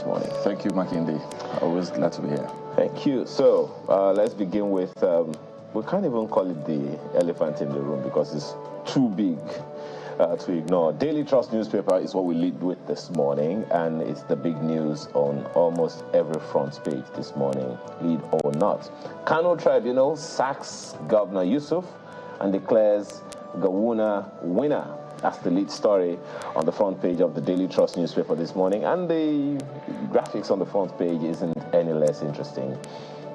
this morning. Thank you, Makinde. Always glad to be here. Thank you. So let's begin with, we can't even call it the elephant in the room because it's too big to ignore. Daily Trust newspaper is what we lead with this morning, and it's the big news on almost every front page this morning, lead or not. Kano Tribunal sacks Governor Yusuf and declares Gawuna winner. That's the lead story on the front page of the Daily Trust newspaper this morning, and the graphics on the front page isn't any less interesting.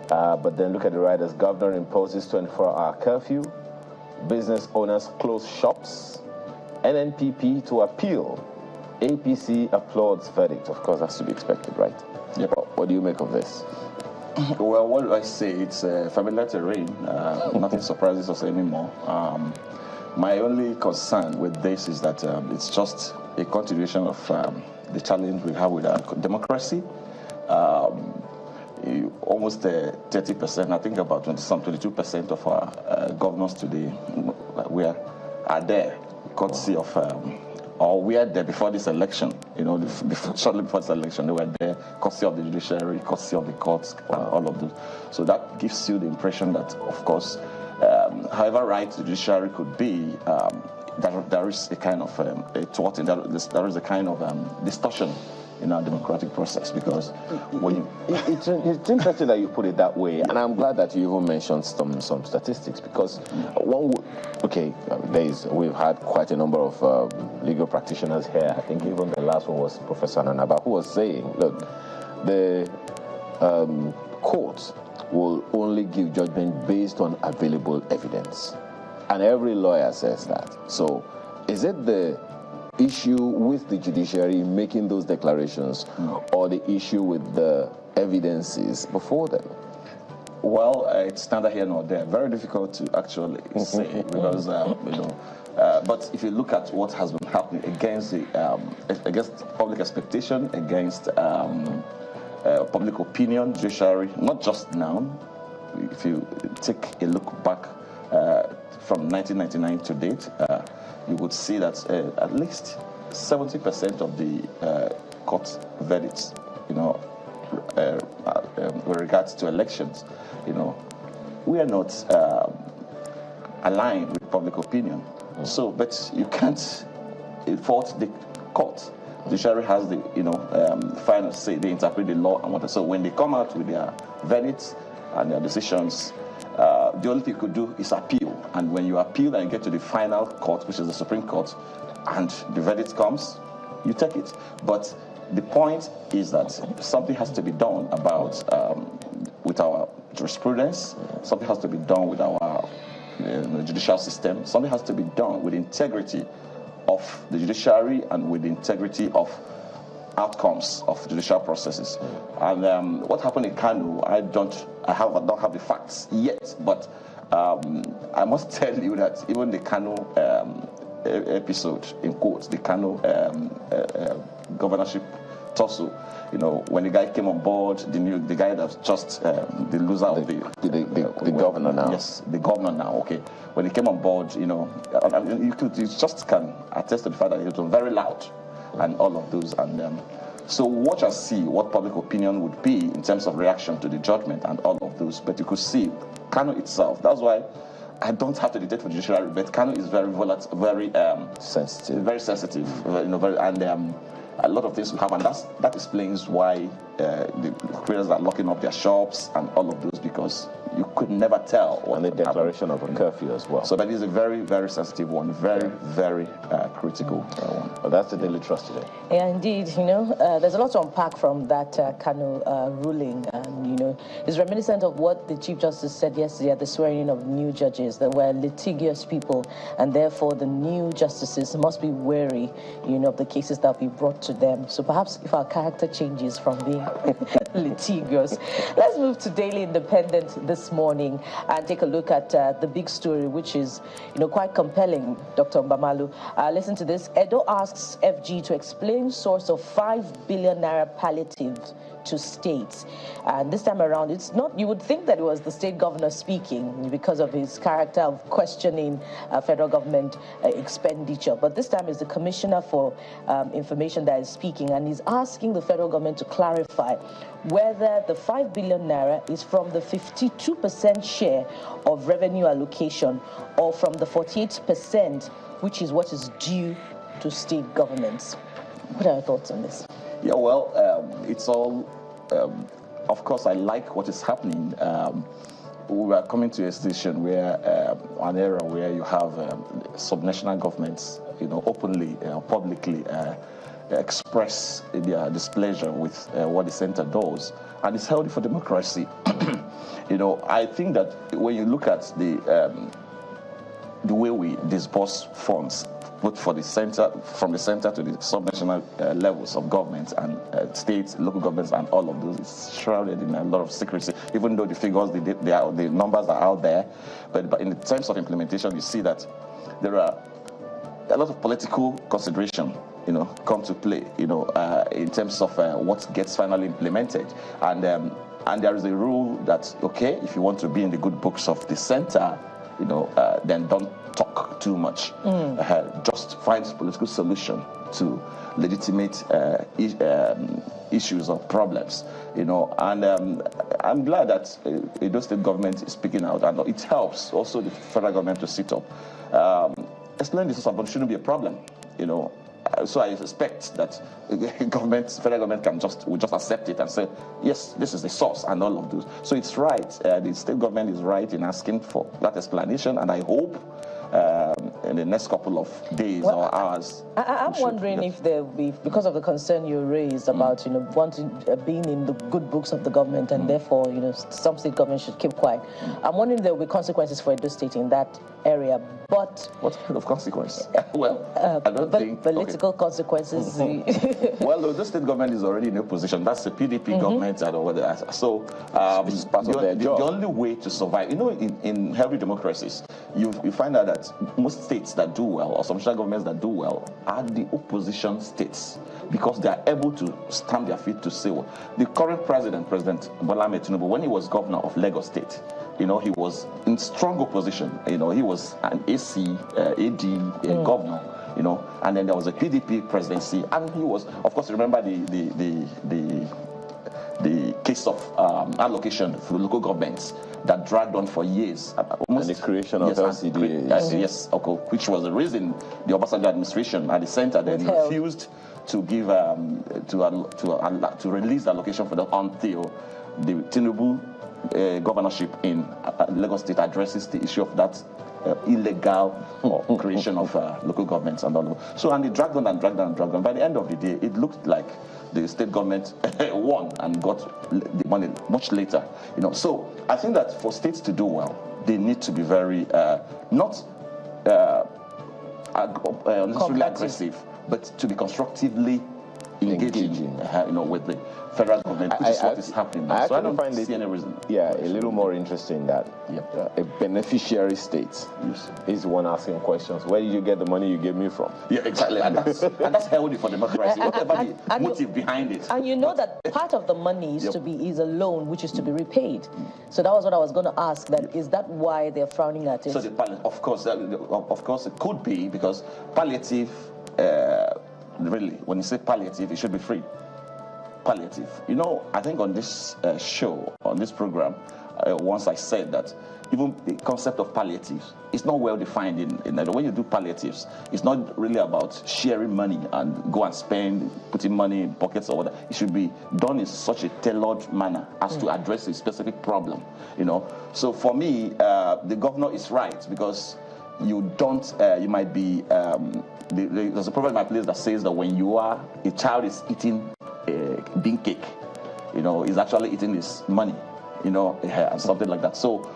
But then look at the riders. Governor imposes 24-hour curfew. Business owners close shops. NNPP to appeal. APC applauds verdict. Of course, that's to be expected, right? Yep. What do you make of this? Well, what do I say? It's familiar terrain. Nothing surprises us anymore. My only concern with this is that it's just a continuation of the challenge we have with our democracy. Almost 30%, I think about 22% of our governors today are there, courtesy of, or we are there before this election, shortly before this election, they were there, courtesy of the judiciary, courtesy of the courts, all of those. So that gives you the impression that, of course, however right the judiciary could be, there is a kind of there is a kind of distortion in our democratic process, because when you... It's interesting that you put it that way, and I'm glad that you even mentioned some statistics, because we've had quite a number of legal practitioners here. I think even the last one was Professor Nanaba, who was saying, look, the court will only give judgment based on available evidence, and every lawyer says that. So is it the issue with the judiciary making those declarations, or the issue with the evidences before them? Well, it's neither here nor there. Very difficult to actually say, because but if you look at what has been happening against public expectation, against public opinion, judiciary, not just now. If you take a look back from 1999 to date, you would see that at least 70% of the court verdicts, with regards to elections, we are not aligned with public opinion. So, but you can't fault the court. The judiciary has the, final say. They interpret the law and whatever. So when they come out with their verdicts and their decisions, the only thing you could do is appeal. And when you appeal and you get to the final court, which is the Supreme Court, and the verdict comes, you take it. But the point is that something has to be done about with our jurisprudence. Something has to be done with our judicial system. Something has to be done with the integrity of the judiciary and with the integrity of outcomes of judicial processes. And what happened in Kano, I don't have the facts yet, but I must tell you that even the Kano episode, in quotes, the Kano governorship tussle, when the guy came on board, the guy that's just the loser of the governor now. Yes, the governor now. Okay, when he came on board, you just can attest to the fact that he was very loud and all of those. And so watch and see what public opinion would be in terms of reaction to the judgment and all of those. But you could see Kano itself. That's why I don't have to dictate for judiciary, but Kano is very volatile, very sensitive, and a lot of things will happen. That explains why the creators are locking up their shops and all of those, because you could never tell. And the declaration of a curfew as well. So that is a very, very sensitive one, very, very critical one. Well, that's the Daily Trust today. Yeah, indeed. There's a lot to unpack from that Kano ruling, and it's reminiscent of what the Chief Justice said yesterday at the swearing of new judges, that we're litigious people, and therefore the new justices must be wary, of the cases that will be brought to them. So perhaps if our character changes from being litigious. Let's move to Daily Independent this morning and take a look at the big story, which is, quite compelling, Dr. Mbamalu. Listen to this. Edo asks FG to explain source of 5 billion naira palliative to states. And this time around, it's not, you would think that it was the state governor speaking because of his character of questioning federal government expenditure. But this time it's the Commissioner for Information that is speaking, and he's asking the federal government to clarify whether the 5 billion naira is from the 52% share of revenue allocation or from the 48%, which is what is due to state governments. What are your thoughts on this? Yeah, well, it's all, of course, I like what is happening. We are coming to a situation where, an era where you have subnational governments, openly, publicly express their displeasure with what the center does, and it's healthy for democracy. I think that when you look at the way we disburse funds, both for the center, from the center to the subnational levels of government and states, local governments, and all of those, is shrouded in a lot of secrecy. Even though the figures, the numbers are out there, but in terms of implementation, you see that there are a lot of political consideration, come to play, in terms of what gets finally implemented, and there is a rule that, okay, if you want to be in the good books of the center, then don't talk too much. Just find political solution to legitimate issues or problems. And I'm glad that Edo State government is speaking out, and it helps also the federal government to sit up. Explain this shouldn't be a problem. So I suspect that federal government will just accept it and say, yes, this is the source and all of those. So it's right. The state government is right in asking for that explanation, and I hope in the next couple of days or hours. I'm wondering if because of the concern you raised about wanting being in the good books of the government, and therefore some state governments should keep quiet. I'm wondering if there will be consequences for Edo State in that area. But what kind of consequence? Well, I don't think political consequences. Well, the state government is already in a position. That's the PDP government, so it's part of their job. The only way to survive, in healthy democracies, you find out that most states that do well, or some governments that do well, are the opposition states, because they are able to stamp their feet to say, well, the current President Bola Ahmed Tinubu, when he was governor of Lagos State, he was in strong opposition. He was an AC, AD, governor. And then there was a PDP presidency, and he was, of course, remember the case of allocation for the local governments that dragged on for years. And the creation of LCDA. Yes, okay, which was the reason the Obasanjo administration at the center then refused to give to release the allocation for the until the Tinubu governorship in Lagos State addresses the issue of that illegal creation of local governments and all of that. So, and it dragged on and dragged on and dragged on. By the end of the day, it looked like the state government won and got the money much later. So I think that for states to do well, they need to be very not necessarily aggressive, but to be constructively engaging. With the federal government, which is what is happening now. So I don't see any reason. Yeah, a little more interesting that a beneficiary state is the one asking questions. Where did you get the money you gave me from? Yeah, exactly. And that's healthy for democracy, whatever the motive behind it. And that part of the money is is a loan which is to be repaid. So that was what I was going to ask. Is that why they're frowning at it? So of course it could be, because palliative. Really, when you say palliative, it should be free. Palliative. I think on this show, on this program, once I said that even the concept of palliatives is not well defined in that. When you do palliatives, it's not really about sharing money and go and spend, putting money in pockets or whatever. It should be done in such a tailored manner as to address a specific problem. So for me, the governor is right, because you don't, you might be, there's a proverb in my place that says that when a child is eating bean cake, is actually eating his money, and something like that. So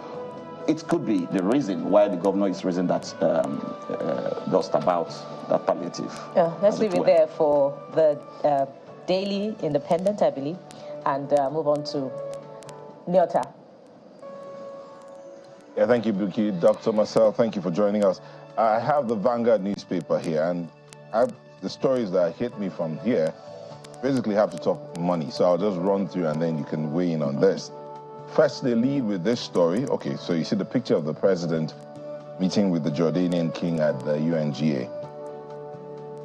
it could be the reason why the governor is raising that dust about that palliative. Yeah, let's leave it there for the Daily Independent, I believe, and move on to Nyota. Yeah, thank you, Buki. Dr. Marcel, thank you for joining us. I have the Vanguard newspaper here, and the stories that hit me from here basically have to talk money. So I'll just run through and then you can weigh in on this. First, they lead with this story. Okay, so you see the picture of the president meeting with the Jordanian king at the UNGA.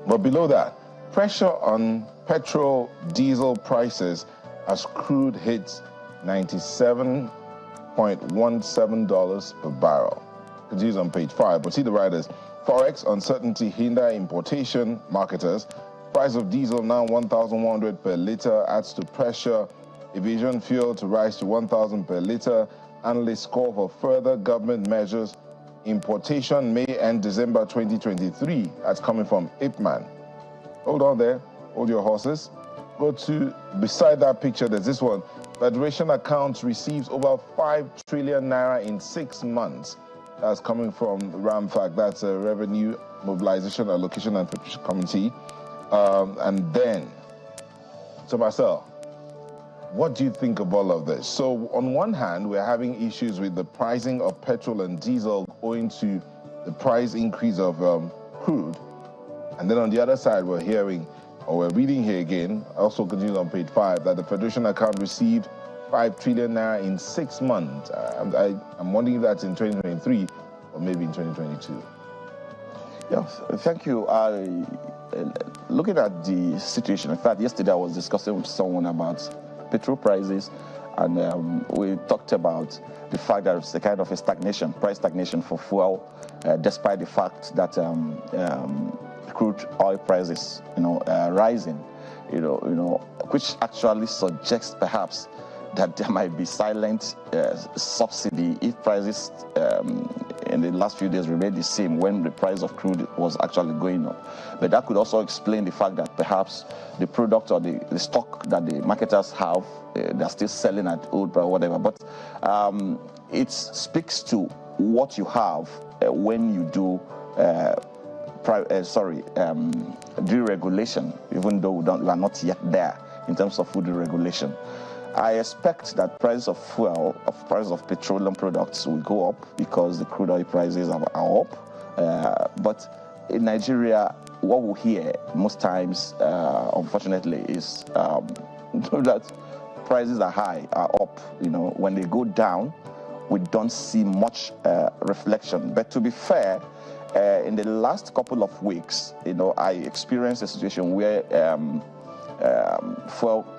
But below that, pressure on petrol, diesel prices as crude hits $97.17 per barrel. Continues on page 5, but see the writers. Forex uncertainty hinder importation marketers. Price of diesel now 1,100 per litre adds to pressure. Aviation fuel to rise to 1,000 per litre. Analysts call for further government measures. Importation may end December 2023. That's coming from Ipman. Hold on there. Hold your horses. Go to, beside that picture, there's this one. Federation accounts receives over 5 trillion naira in 6 months. That's coming from RAMFAC. That's a Revenue Mobilization Allocation and Preparation Committee. And then, so Marcel, what do you think of all of this? So on one hand, we're having issues with the pricing of petrol and diesel owing to the price increase of crude. And then on the other side, we're hearing, or we're reading here again, also continues on page 5, that the Federation account received 5 trillion naira in 6 months. I'm wondering if that's in 2023 or maybe in 2022. Yes, thank you. Looking at the situation, in fact, yesterday I was discussing with someone about petrol prices, and we talked about the fact that it's a kind of a stagnation, price stagnation for fuel, despite the fact that crude oil prices, rising, which actually suggests perhaps that there might be silent subsidy if prices in the last few days remained the same when the price of crude was actually going up. But that could also explain the fact that perhaps the product or the stock that the marketers have, they're still selling at old price or whatever. But it speaks to what you have when you do deregulation, even though we are not yet there in terms of food deregulation. I expect that price of fuel, price of petroleum products will go up because the crude oil prices are up. But in Nigeria, what we hear most times, unfortunately, is that prices are high, are up. When they go down, we don't see much reflection. But to be fair, in the last couple of weeks, I experienced a situation where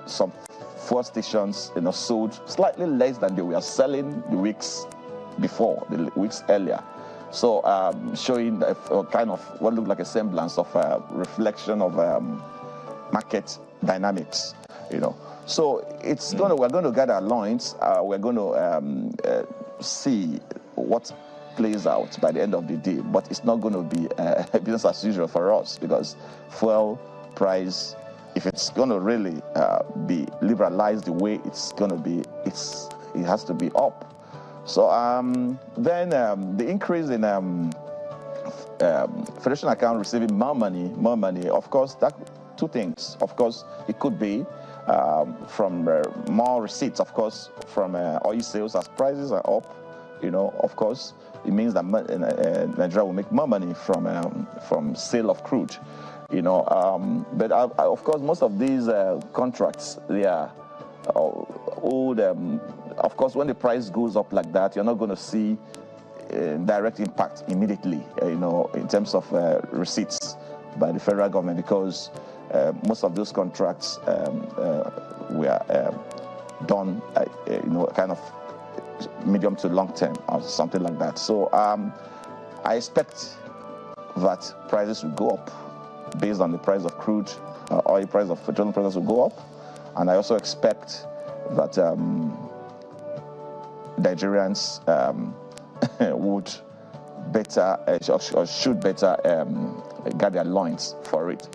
some fuel stations, sold slightly less than they were selling the weeks before, the weeks earlier. So showing a kind of what looked like a semblance of a reflection of market dynamics, So we're going to gather loins. We're going to see what plays out by the end of the day, but it's not going to be business as usual for us, because fuel price, if it's going to really be liberalized the way it's going to be, it has to be up. So then the increase in Federation account receiving more money, of course, that two things. Of course, it could be from more receipts, of course, from oil sales as prices are up. Of course, it means that Nigeria will make more money from sale of crude. But of course, most of these contracts, they are old. Of course, when the price goes up like that, you're not going to see direct impact immediately, in terms of receipts by the federal government, because most of those contracts were done, kind of medium to long term or something like that. So I expect that prices will go up based on the price of crude, oil price of petroleum products will go up, and I also expect that Nigerians would better or should better guard their loins for it.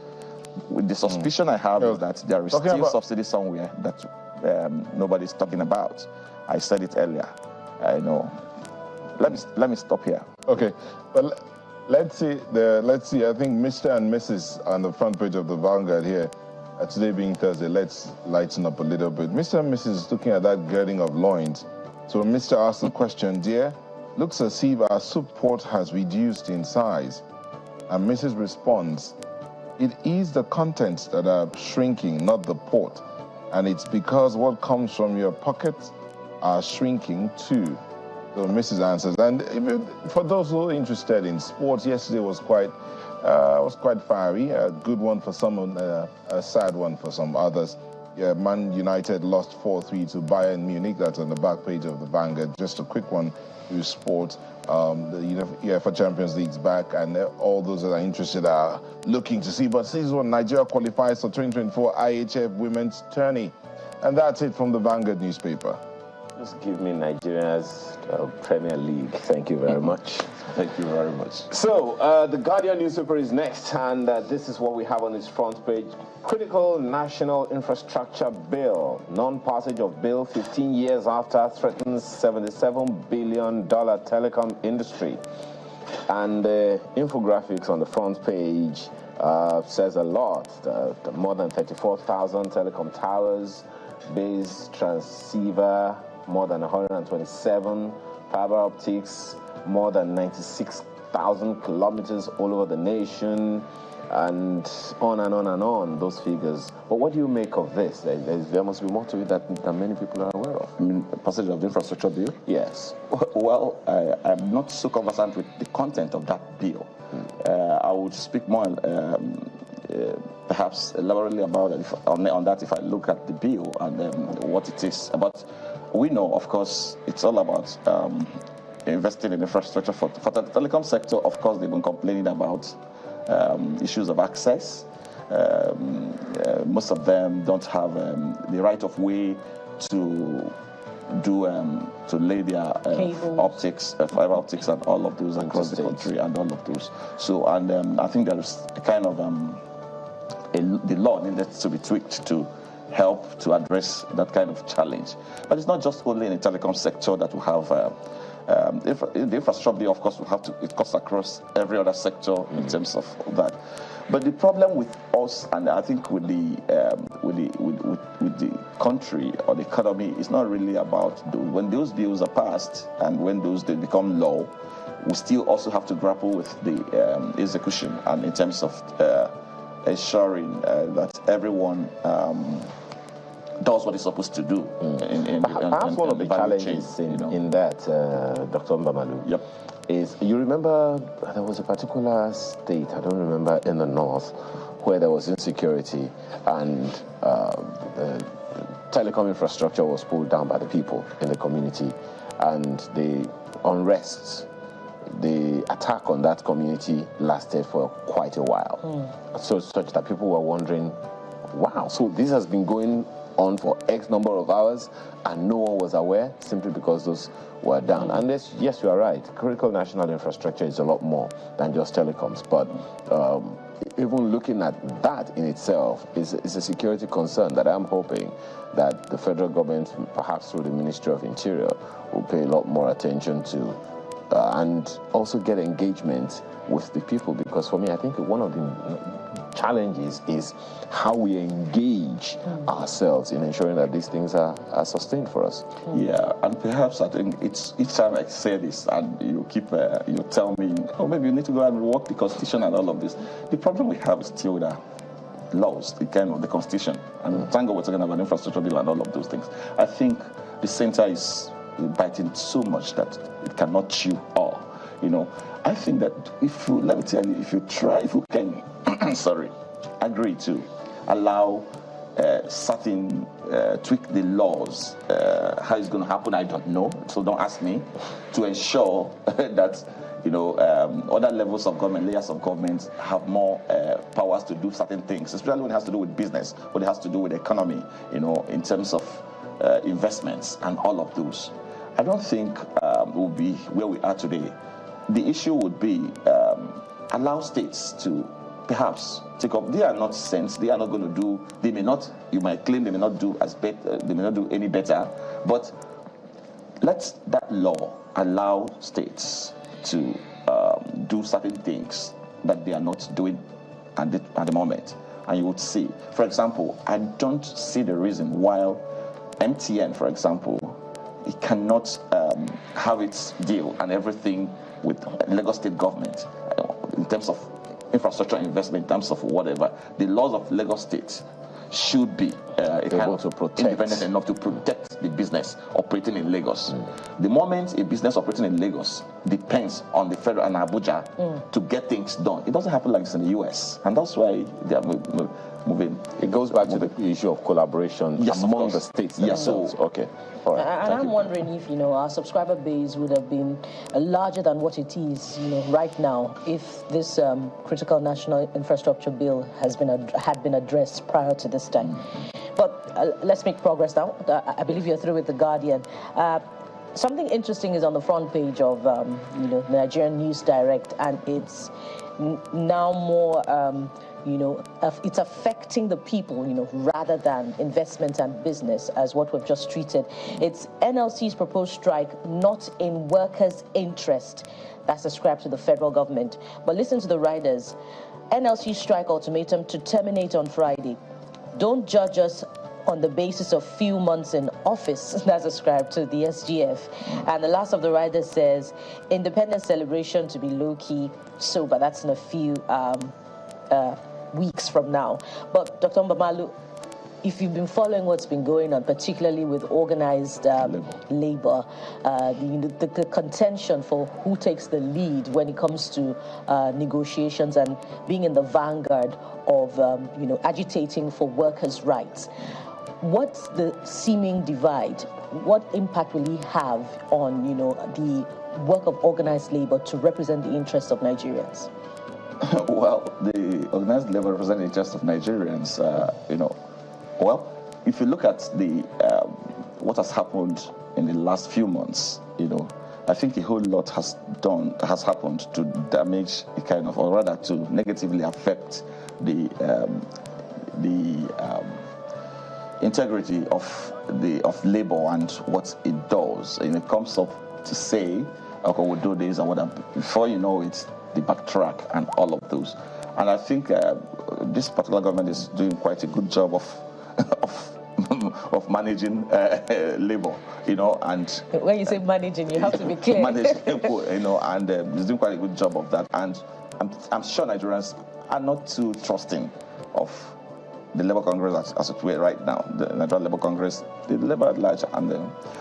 With the suspicion I have is that there is still subsidy somewhere that nobody's talking about. I said it earlier. I know. Let me stop here. Okay, well, let's see. I think Mr. and Mrs. on the front page of the Vanguard here. Today being Thursday, let's lighten up a little bit. Mr. and Mrs. is looking at that girding of loins. So Mr. asks the question, dear, looks as if our soup pot has reduced in size. And Mrs. responds, it is the contents that are shrinking, not the port. And it's because what comes from your pockets are shrinking too. So Mrs. Answers. And for those who are interested in sports, yesterday was quite fiery. A good one for some, a sad one for some others. Yeah, Man United lost 4-3 to Bayern Munich. That's on the back page of the Vanguard. Just a quick one to sports. The UEFA Champions League's back, and all those that are interested are looking to see. But this is when Nigeria qualifies for 2024 IHF Women's Tourney. And that's it from the Vanguard newspaper. Just give me Nigeria's Premier League. Thank you very much. Thank you very much. So, the Guardian newspaper is next, and this is what we have on its front page. Critical National Infrastructure Bill. Non-passage of bill 15 years after threatens $77 billion telecom industry. And infographics on the front page says a lot. More than 34,000 telecom towers, base transceiver, more than 127, fiber optics, more than 96,000 kilometers all over the nation, and on and on and on, those figures. But what do you make of this? There must be more to it than many people are aware of. I mean, passage of the infrastructure bill? Yes. Well, I'm not so conversant with the content of that bill. I would speak more, perhaps elaborately about it on that if I look at the bill and what it is. But we know, of course, it's all about investing in infrastructure for the telecom sector. Of course, they've been complaining about issues of access. Most of them don't have the right of way to lay their optics, fiber optics, and all of those across the country, and all of those. So, and I think there is a kind of the law needed to be tweaked to help to address that kind of challenge. But it's not just only in the telecom sector that we have. The infrastructure bill, of course, will have to. It cuts across every other sector in terms of that. But the problem with us, and I think with the country or the economy, is not really about those. When those bills are passed and when they become law, we still also have to grapple with the execution, and in terms of ensuring that everyone does what it's supposed to do. Perhaps one of the challenges in that, Dr. Mbamalu, is, you remember there was a particular state, I don't remember, in the north, where there was insecurity, and the telecom infrastructure was pulled down by the people in the community, and the unrest, the attack on that community lasted for quite a while. So such that people were wondering, wow, so this has been going on for X number of hours and no one was aware, simply because those were down. And yes, you are right. Critical national infrastructure is a lot more than just telecoms. But even looking at that in itself is a security concern that I'm hoping that the federal government, perhaps through the Ministry of Interior, will pay a lot more attention to, and also get engagement with the people. Because for me, I think one of the challenges is how we engage ourselves in ensuring that these things are sustained for us. Yeah, and perhaps I think it's each time I say this and you keep you tell me, oh, maybe you need to go and work the Constitution and all of this. The problem we have is still the laws, the kind of the Constitution. And thank God we're talking about infrastructure bill and all of those things. I think the center is biting so much that it cannot chew all. I think that if you can, agree to allow certain, tweak the laws, how it's going to happen, I don't know, so don't ask me, to ensure that, other levels of government, layers of government have more powers to do certain things, especially when it has to do with business, when it has to do with the economy, in terms of investments and all of those. I don't think we'll be where we are today. The issue would be allow states to perhaps take up. They are not saints. They are not going to do. They may not. You might claim they may not do as better. They may not do any better. But let that law allow states to do certain things that they are not doing at the moment. And you would see, for example, I don't see the reason why MTN, for example, it cannot have its deal and everything with Lagos State government in terms of infrastructure investment in terms of whatever, the laws of Lagos State should be able to protect, independent enough to protect the business operating in Lagos. The moment a business operating in Lagos depends on the federal and Abuja to get things done, it doesn't happen like this in the US, and that's why they are moving. It goes back to the issue of collaboration among the states. Yes, so okay. All right. And I'm wondering if our subscriber base would have been larger than what it is, right now, if this critical national infrastructure bill had been addressed prior to this time. But let's make progress now. I believe you're through with The Guardian. Something interesting is on the front page of Nigerian News Direct, and it's now more it's affecting the people, rather than investment and business as what we've just treated. It's NLC's proposed strike, not in workers' interest. That's ascribed to the federal government. But listen to the riders. NLC strike ultimatum to terminate on Friday. Don't judge us on the basis of few months in office. That's ascribed to the SGF. And the last of the riders says, independence celebration to be low-key, sober. That's in a few weeks from now. But Dr. Mbamalu, if you've been following what's been going on, particularly with organized labor, the contention for who takes the lead when it comes to negotiations and being in the vanguard of agitating for workers' rights, what's the seeming divide? What impact will he have on the work of organized labor to represent the interests of Nigerians? Well, the organized labor representing the interests of Nigerians, well, if you look at the what has happened in the last few months, I think a whole lot has happened to damage the kind of, or rather to negatively affect the integrity of labor and what it does. And it comes up to say, okay, we'll do this and what. Before you know it, the backtrack and all of those. And I think this particular government is doing quite a good job of managing labor, and when you say managing, you have to be clear. And it's doing quite a good job of that. And I'm sure Nigerians are not too trusting of the Labour Congress as it were right now, the Nigerian Labour Congress, the Labour at large. And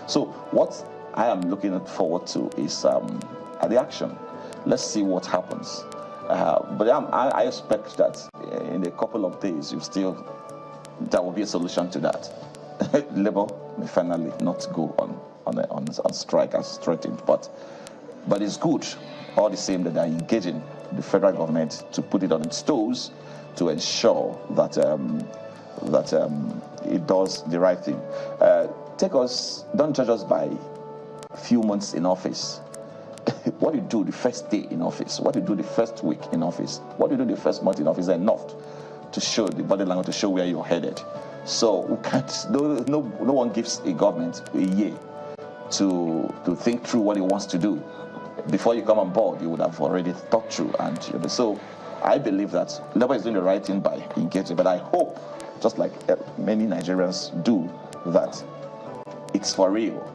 so what I am looking forward to is the action. Let's see what happens. But I expect that in a couple of days, there will be a solution to that. Labour may finally not go on strike as threatened, but it's good all the same that they are engaging the federal government to put it on its toes to ensure that it does the right thing. Don't judge us by a few months in office. What you do the first day in office, what you do the first week in office, what you do the first month in office is enough to show the body language, to show where you're headed. So we can't. No one gives a government a year to think through what it wants to do. Before you come on board, you would have already thought through. And so I believe that Labour is doing the right thing by engaging. But I hope, just like many Nigerians do, that it's for real.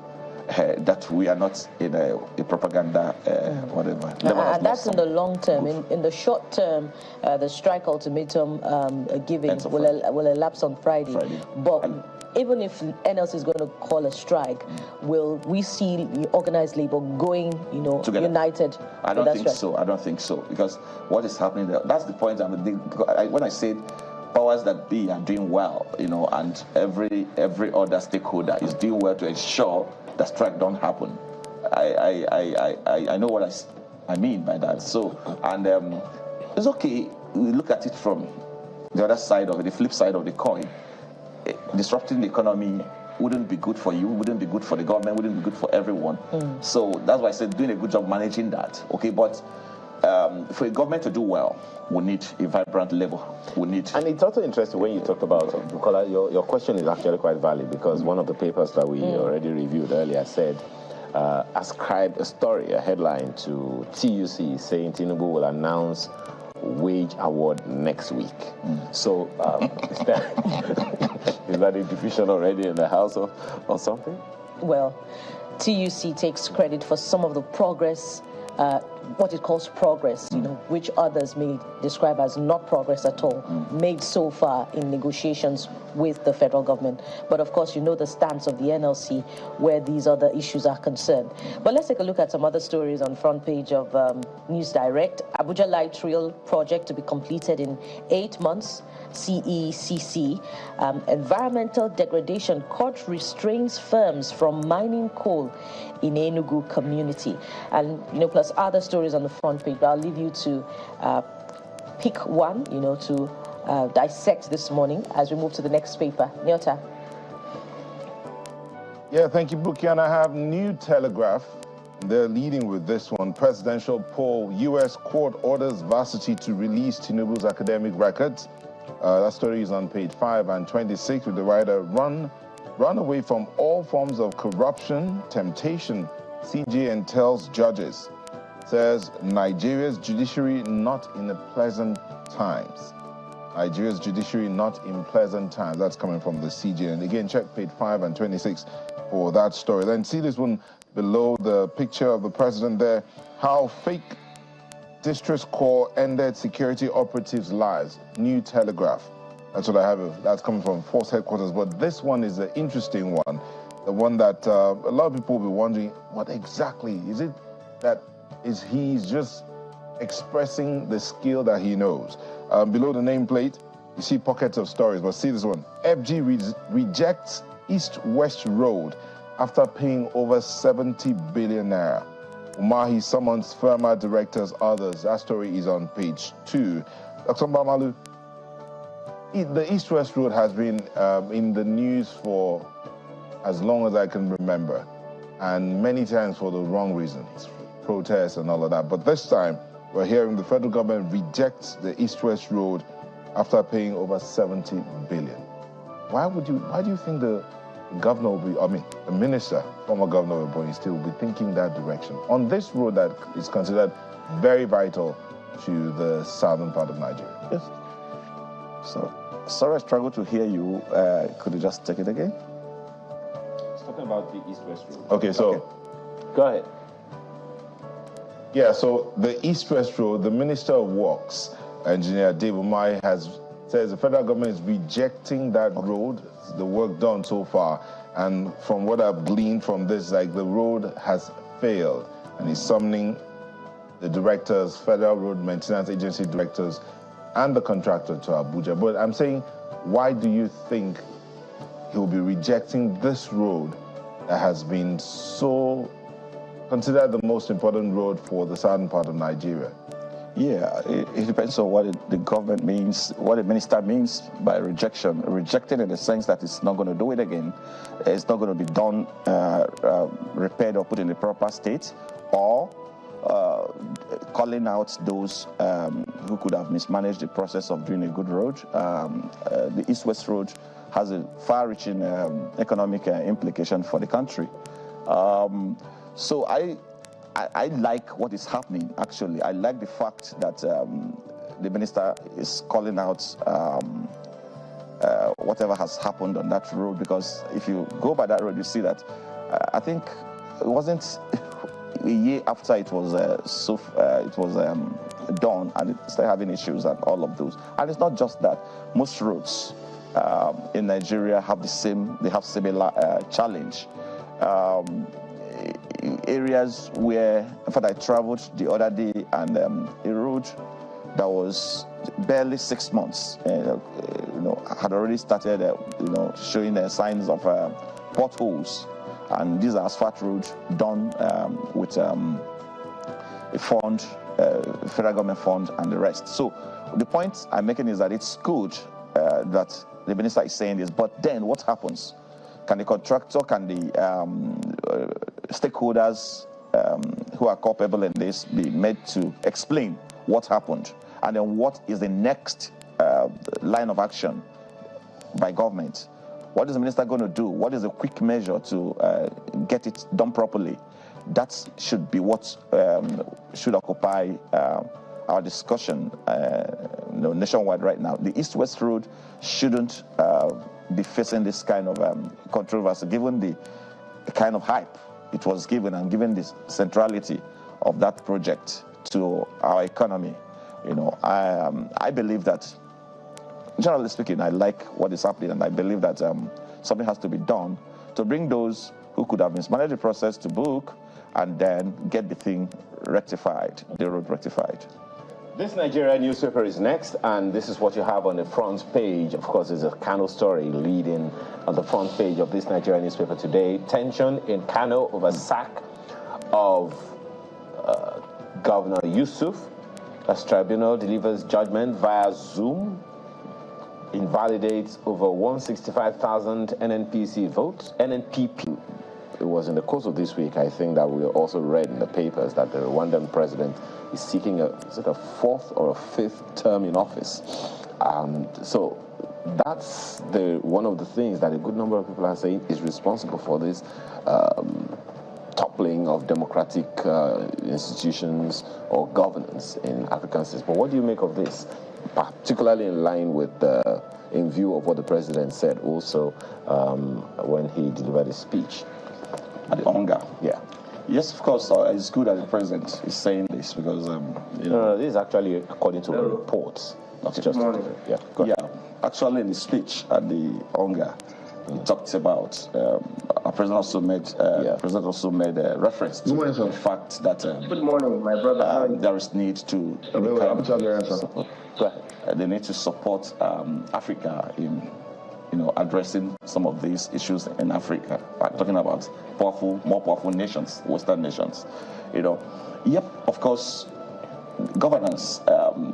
That we are not in a propaganda, whatever. And that's in the long term. In the short term, the strike ultimatum giving will elapse on Friday. But even if NLC is going to call a strike, will we see the organized labor going, together, united? I don't think so. I don't think so, because what is happening there? That's the point. When I said powers that be are doing well, and every other stakeholder is doing well to ensure that strike don't happen. I know what I mean by that. So, and it's okay. We look at it from the other side of it, the flip side of the coin. Disrupting the economy wouldn't be good for you, wouldn't be good for the government, wouldn't be good for everyone. So that's why I said doing a good job managing that. Okay, but for a government to do well, we need a vibrant labor. And it's also interesting when you talk about, because your question is actually quite valid, because one of the papers that we already reviewed earlier said, ascribed a headline to TUC saying Tinubu will announce wage award next week. So is that a division already in the house or something? Well, TUC takes credit for some of the progress what it calls progress, which others may describe as not progress at all, made so far in negotiations with the federal government. But of course, the stance of the NLC where these other issues are concerned. But let's take a look at some other stories on front page of News Direct. Abuja Light Rail project to be completed in 8 months. CECC. Environmental degradation. Court restrains firms from mining coal in Enugu community. And, plus other stories on the front page. But I'll leave you to pick one, to dissect this morning as we move to the next paper. Nyota. Yeah, thank you, Buki. And I have New Telegraph. They're leading with this one. Presidential poll. U.S. court orders varsity to release Tinubu's academic records. That story is on page 5 and 26 with the writer, run away from all forms of corruption, temptation, CJN tells judges. Says Nigeria's judiciary not in pleasant times. Nigeria's judiciary not in pleasant times. That's coming from the CJN. Again, check page 5 and 26 for that story. Then see this one below the picture of the president there. How fake distress call ended security operatives' lives. New Telegraph. That's what I have. That's coming from Force Headquarters. But this one is an interesting one. The one that a lot of people will be wondering, what exactly is it that he's just expressing the skill that he knows. Below the nameplate, you see pockets of stories, but see this one. FG rejects East-West Road after paying over 70 billion naira. Umahi summons firma directors, others. That story is on page 2. Dr. Mbamalu, the East-West Road has been in the news for as long as I can remember, and many times for the wrong reasons, protests and all of that. But this time, we're hearing the federal government rejects the East-West Road after paying over 70 billion. Why do you think the governor will be, the minister, former governor of Ebonyi State, will be thinking that direction on this road that is considered very vital to the southern part of Nigeria? Yes. So, sorry, I struggled to hear you. Could you just take it again? It's talking about the East-West Road. Okay, so go ahead. Yeah, so the East-West Road, the Minister of Works, Engineer Dave Umahi, says the federal government is rejecting that road, the work done so far. And from what I've gleaned from this, the road has failed. And he's summoning the directors, Federal Road Maintenance Agency directors, and the contractor to Abuja. But I'm saying, why do you think he'll be rejecting this road that has been so considered the most important road for the southern part of Nigeria? Yeah, it depends on what the government means, what the minister means by rejection. Rejecting in the sense that it's not going to do it again, it's not going to be done, repaired or put in the proper state, or calling out those who could have mismanaged the process of doing a good road. The East-West Road has a far-reaching economic implication for the country. So I like what is happening, actually. I like the fact that the minister is calling out whatever has happened on that road, because if you go by that road, you see that I think it wasn't a year after it was done, and it started having issues and all of those. And it's not just that. Most roads in Nigeria have similar challenge. Areas where, in fact, I traveled the other day, and a road that was barely 6 months, had already started, showing signs of potholes, and these are asphalt roads done with a fund, federal government fund, and the rest. So the point I'm making is that it's good that the minister is saying this, but then what happens? Can the contractor, can the stakeholders who are culpable in this be made to explain what happened? And then what is the next line of action by government? What is the minister going to do? What is a quick measure to get it done properly? That should be what should occupy our discussion nationwide right now. The East-West Road shouldn't be facing this kind of controversy, given the kind of hype it was given and given the centrality of that project to our economy. I believe that, generally speaking, I like what is happening, and I believe that something has to be done to bring those who could have mismanaged the process to book and then get the thing rectified, the road rectified. This Nigerian newspaper is next, and this is what you have on the front page. Of course, there's a Kano story leading on the front page of this Nigerian newspaper today. Tension in Kano over sack of Governor Yusuf. As Tribunal delivers judgment via Zoom, invalidates over 165,000 NNPC votes. NNPP. It was in the course of this week, I think, that we also read in the papers that the Rwandan president is seeking a fourth or a fifth term in office. So that's one of the things that a good number of people are saying is responsible for this toppling of democratic institutions or governance in African states. But what do you make of this, particularly in line with in view of what the president said also when he delivered his speech? At the UNGA. Yeah. Yes, of course, it's good that the president is saying this because, No, this is actually according to the reports. Not just... Yeah, go ahead. Yeah, actually in the speech at the UNGA, he talked about, our president also made reference to the fact that good morning, my brother. There is need to... Go ahead. They need to support Africa in addressing some of these issues in Africa. I'm talking about more powerful nations, Western nations. Yep, of course, governance,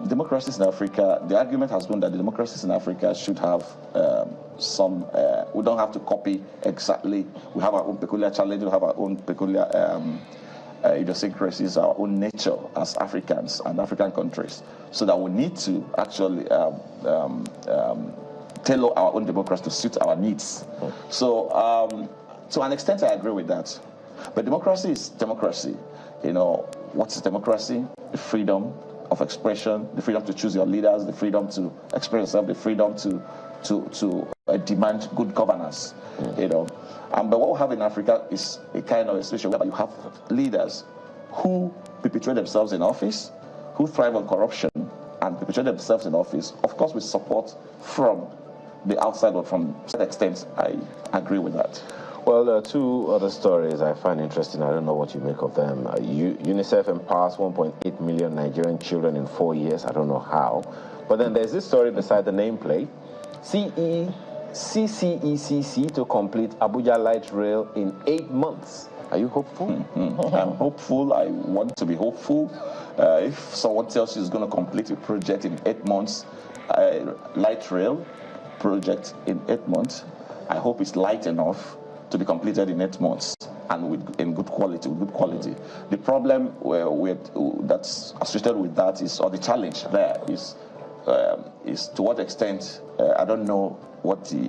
democracies in Africa, the argument has been that the democracies in Africa should have we don't have to copy exactly. We have our own peculiar challenges, we have our own peculiar idiosyncrasies, our own nature as Africans and African countries, so that we need to actually tailor our own democracy to suit our needs. So, to an extent, I agree with that. But democracy is democracy. What is democracy? The freedom of expression, the freedom to choose your leaders, the freedom to express yourself, the freedom to demand good governance. But what we have in Africa is a kind of a situation where you have leaders who perpetuate themselves in office, who thrive on corruption and perpetuate themselves in office, of course with support from the outside, or from some extent, I agree with that. Well, two other stories I find interesting. I don't know what you make of them. UNICEF empowers 1.8 million Nigerian children in 4 years. I don't know how. But then there's this story beside the nameplate. CCECC to complete Abuja Light Rail in 8 months. Are you hopeful? I'm hopeful. I want to be hopeful. If someone tells you it's going to complete a project in 8 months, light rail project in 8 months, I hope it's light enough to be completed in 8 months and in good quality. The problem that's associated with that is, or the challenge there is to what extent, I don't know what the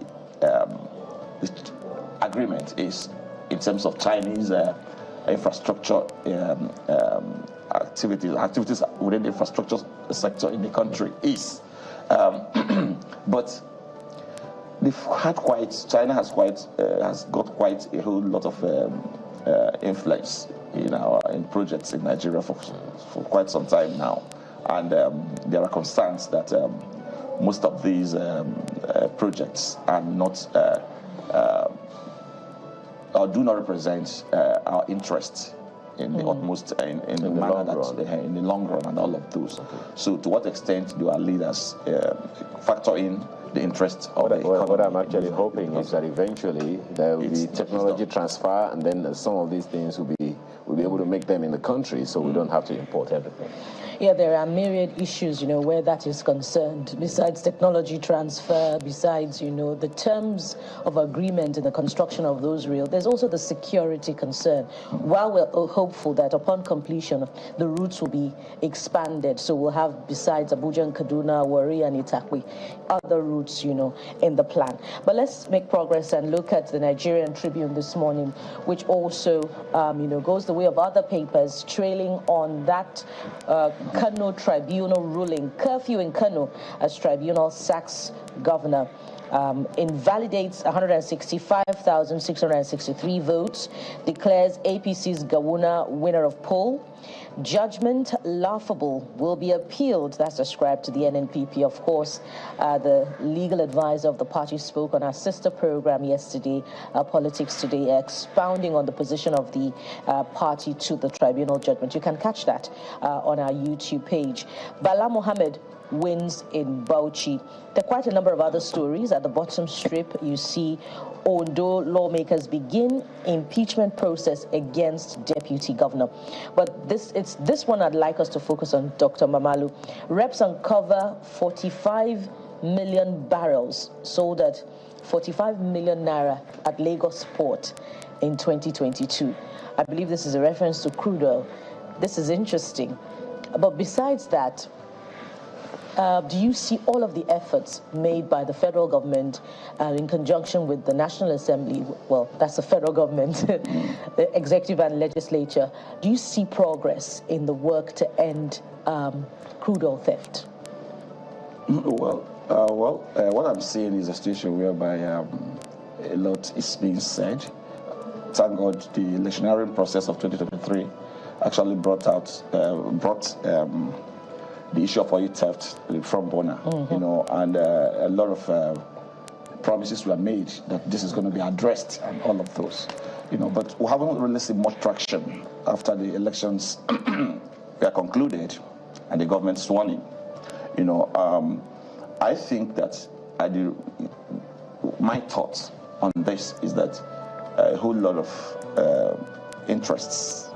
agreement is in terms of Chinese infrastructure activities within the infrastructure sector in the country is. But China has got quite a whole lot of influence in projects in Nigeria for quite some time now, and there are concerns that most of these projects are not or do not represent our interests in the utmost in the long run and all of those. Okay. So to what extent do our leaders factor in the interest of the economy? What I'm actually hoping is that eventually there will be technology transfer, and then some of these things we'll be able to make them in the country, so we don't have to import everything. Yeah, there are myriad issues, where that is concerned. Besides technology transfer, besides, the terms of agreement in the construction of those rail, there's also the security concern. While we're hopeful that upon completion, the routes will be expanded, so we'll have, besides Abuja and Kaduna, Warri and Itakwe, other routes, in the plan. But let's make progress and look at the Nigerian Tribune this morning, which also, goes the way of other papers, trailing on that Kano Tribunal ruling. Curfew in Kano as Tribunal sacks governor. invalidates 165,663 votes, declares APC's Gawuna winner of poll. Judgment laughable will be appealed. That's ascribed to the NNPP. Of course, the legal advisor of the party spoke on our sister program yesterday, Politics Today, expounding on the position of the party to the tribunal judgment. You can catch that on our YouTube page. Bala Mohammed wins in Bauchi. There are quite a number of other stories. At the bottom strip, you see Ondo lawmakers begin impeachment process against deputy governor. But it's this one I'd like us to focus on, Dr. Mamalu. Reps uncover 45 million barrels sold at 45 million naira at Lagos port in 2022. I believe this is a reference to crude oil. This is interesting. But besides that, do you see all of the efforts made by the federal government in conjunction with the National Assembly? Well, that's the federal government, the executive and legislature. Do you see progress in the work to end crude oil theft? What I'm seeing is a situation whereby a lot is being said. Thank God the electioneering process of 2023 actually brought the issue of oil theft from Bona, and a lot of promises were made that this is going to be addressed and all of those, but we haven't really seen much traction after the elections were concluded and the government sworn in. I think that my thoughts on this is that a whole lot of interests,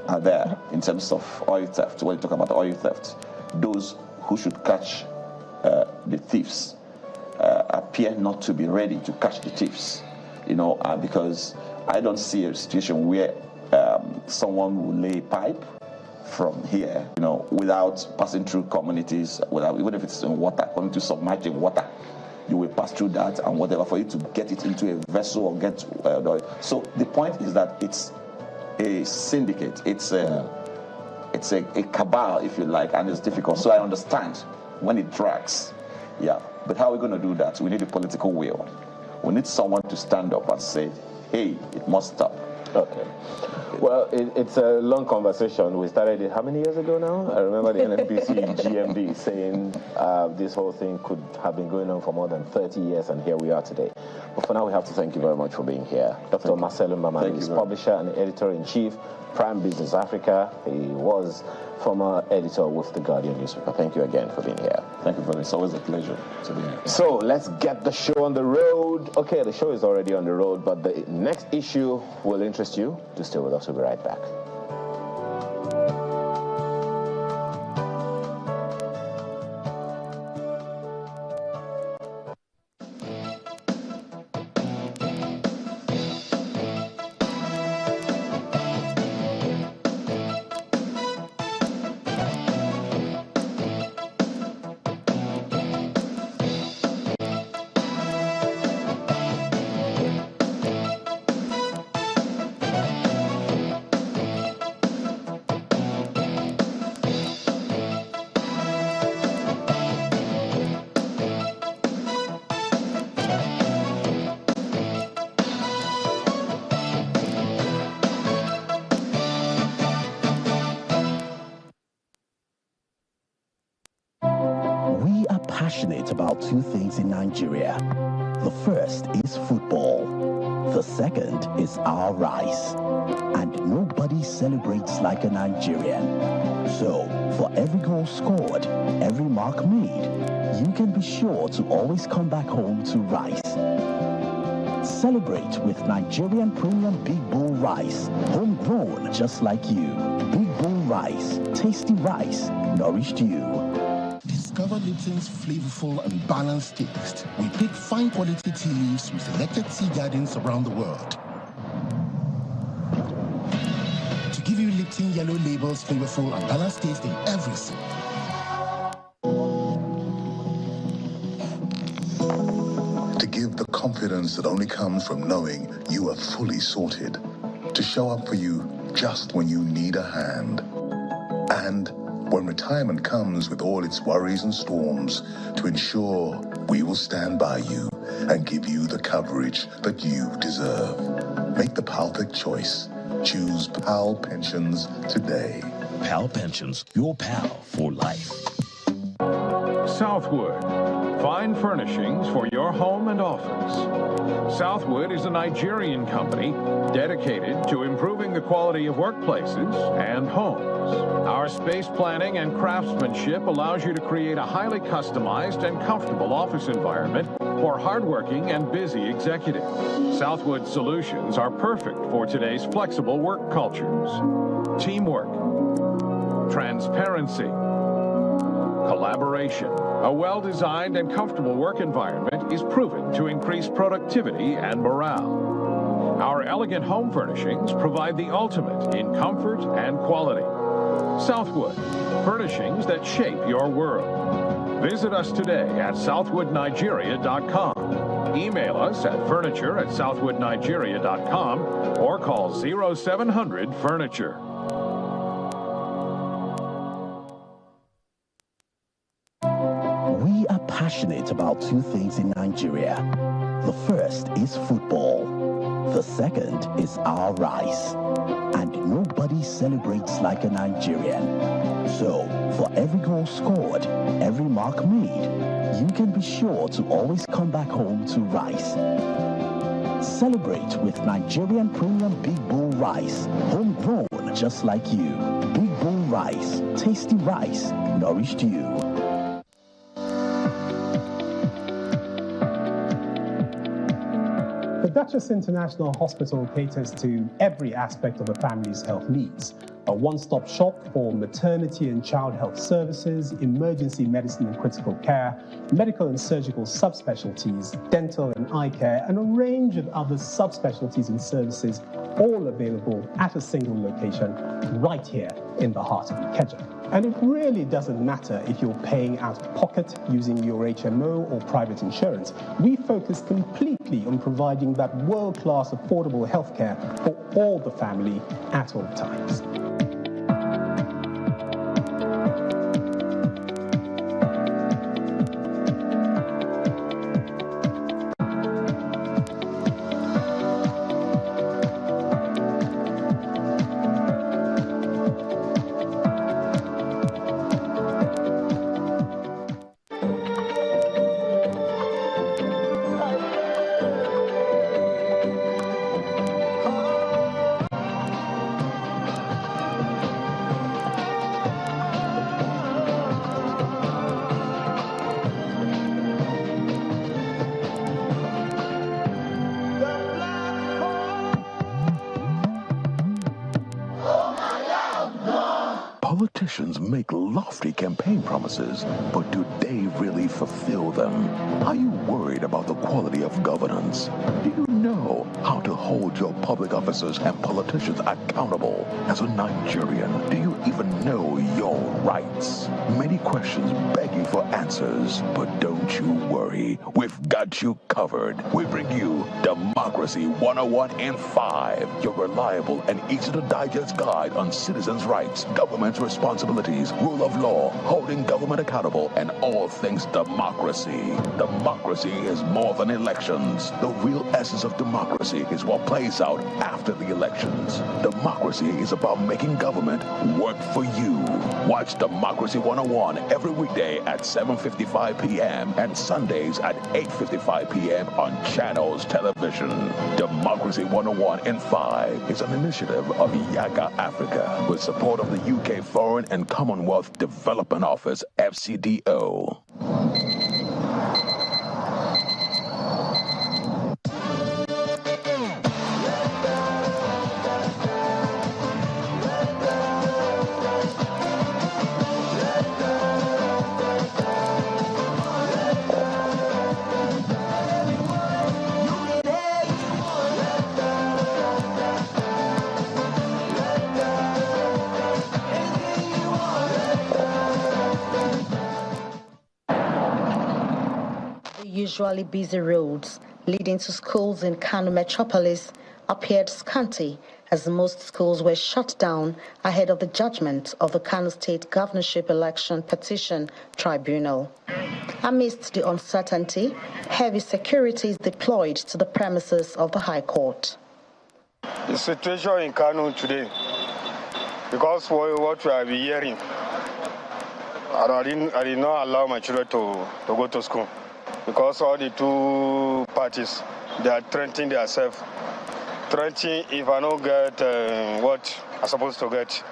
are there in terms of oil theft. When you talk about oil theft, those who should catch the thieves appear not to be ready to catch the thieves, because I don't see a situation where someone will lay a pipe from here, without passing through communities, even if it's in water, going to submerged water. You will pass through that and whatever for you to get it into a vessel or get oil. So the point is that it's a syndicate, it's a cabal, if you like, and it's difficult. So I understand when it drags, but how are we going to do that? We need a political will. We need someone to stand up and say, hey, it must stop. Okay. Well, it's a long conversation. We started it how many years ago now? I remember the NNPC GMD saying this whole thing could have been going on for more than 30 years, and here we are today. But for now, we have to thank you very much for being here. Dr. Marcelo Mamani is publisher and editor-in-chief, Prime Business Africa. He was former editor with the Guardian newspaper. Thank you again for being here. Thank you, brother. It's always a pleasure to be here. So let's get the show on the road. Okay, the show is already on the road, but the next issue will interest you. Do stay with us. We'll be right back. Passionate about two things in Nigeria. The first is football. The second is our rice. And nobody celebrates like a Nigerian. So, for every goal scored, every mark made, you can be sure to always come back home to rice. Celebrate with Nigerian Premium Big Bowl Rice. Homegrown just like you. Big Bowl Rice. Tasty rice. Nourished you. Discover Lipton's flavorful and balanced taste. We pick fine quality tea leaves from selected tea gardens around the world to give you Lipton Yellow Label's flavorful and balanced taste in every sip. To give the confidence that only comes from knowing you are fully sorted. To show up for you just when you need a hand. And when retirement comes with all its worries and storms, to ensure we will stand by you and give you the coverage that you deserve. Make the perfect choice. Choose PAL Pensions today. PAL Pensions, your pal for life. Southwood. Fine furnishings for your home and office. Southwood is a Nigerian company dedicated to improving the quality of workplaces and homes. Our space planning and craftsmanship allows you to create a highly customized and comfortable office environment for hardworking and busy executives. Southwood solutions are perfect for today's flexible work cultures. Teamwork, transparency, collaboration. A well-designed and comfortable work environment is proven to increase productivity and morale. Our elegant home furnishings provide the ultimate in comfort and quality. Southwood, furnishings that shape your world. Visit us today at southwoodnigeria.com. Email us at furniture@southwoodnigeria.com or call 0700-FURNITURE. We are passionate about two things in Nigeria. The first is football. The second is our rice. And nobody celebrates like a Nigerian. So, for every goal scored, every mark made, you can be sure to always come back home to rice. Celebrate with Nigerian Premium Big Bowl Rice, homegrown just like you. Big Bowl Rice, tasty rice, nourished you. The Duchess International Hospital caters to every aspect of a family's health needs. A one-stop shop for maternity and child health services, emergency medicine and critical care, medical and surgical subspecialties, dental and eye care, and a range of other subspecialties and services, all available at a single location right here in the heart of Ikeja. And it really doesn't matter if you're paying out of pocket using your HMO or private insurance. We focus completely on providing that world-class affordable healthcare for all the family at all times. Politicians make lofty campaign promises, but do they really fulfill them? Are you worried about the quality of governance? Do you know how to hold your public officers and politicians accountable? As a Nigerian, do you even know your rights? Many questions begging for answers, but don't you worry. We've got you covered. We bring you Democracy 101 in 5, your reliable and easy-to-digest guide on citizens' rights, government responsibilities, rule of law, holding government accountable, and all things democracy. Democracy is more than elections. The real essence of democracy is what plays out after the elections. Democracy is about making government work for you. Watch Democracy 101 every weekday at 7:55 p.m. and Sundays at 8:55 p.m. on Channels Television. Democracy 101 in 5 is an initiative of UNGA Africa with support of the UK Foreign and Commonwealth Development Office, FCDO. Usually busy roads leading to schools in Kano metropolis appeared scanty as most schools were shut down ahead of the judgment of the Kano State Governorship Election Petition Tribunal. Amidst the uncertainty, heavy security is deployed to the premises of the High Court. The situation in Kano today, because what we have been hearing, I did not allow my children to go to school because all the two parties, they are threatening themselves. Threatening if I don't get what I'm supposed to get.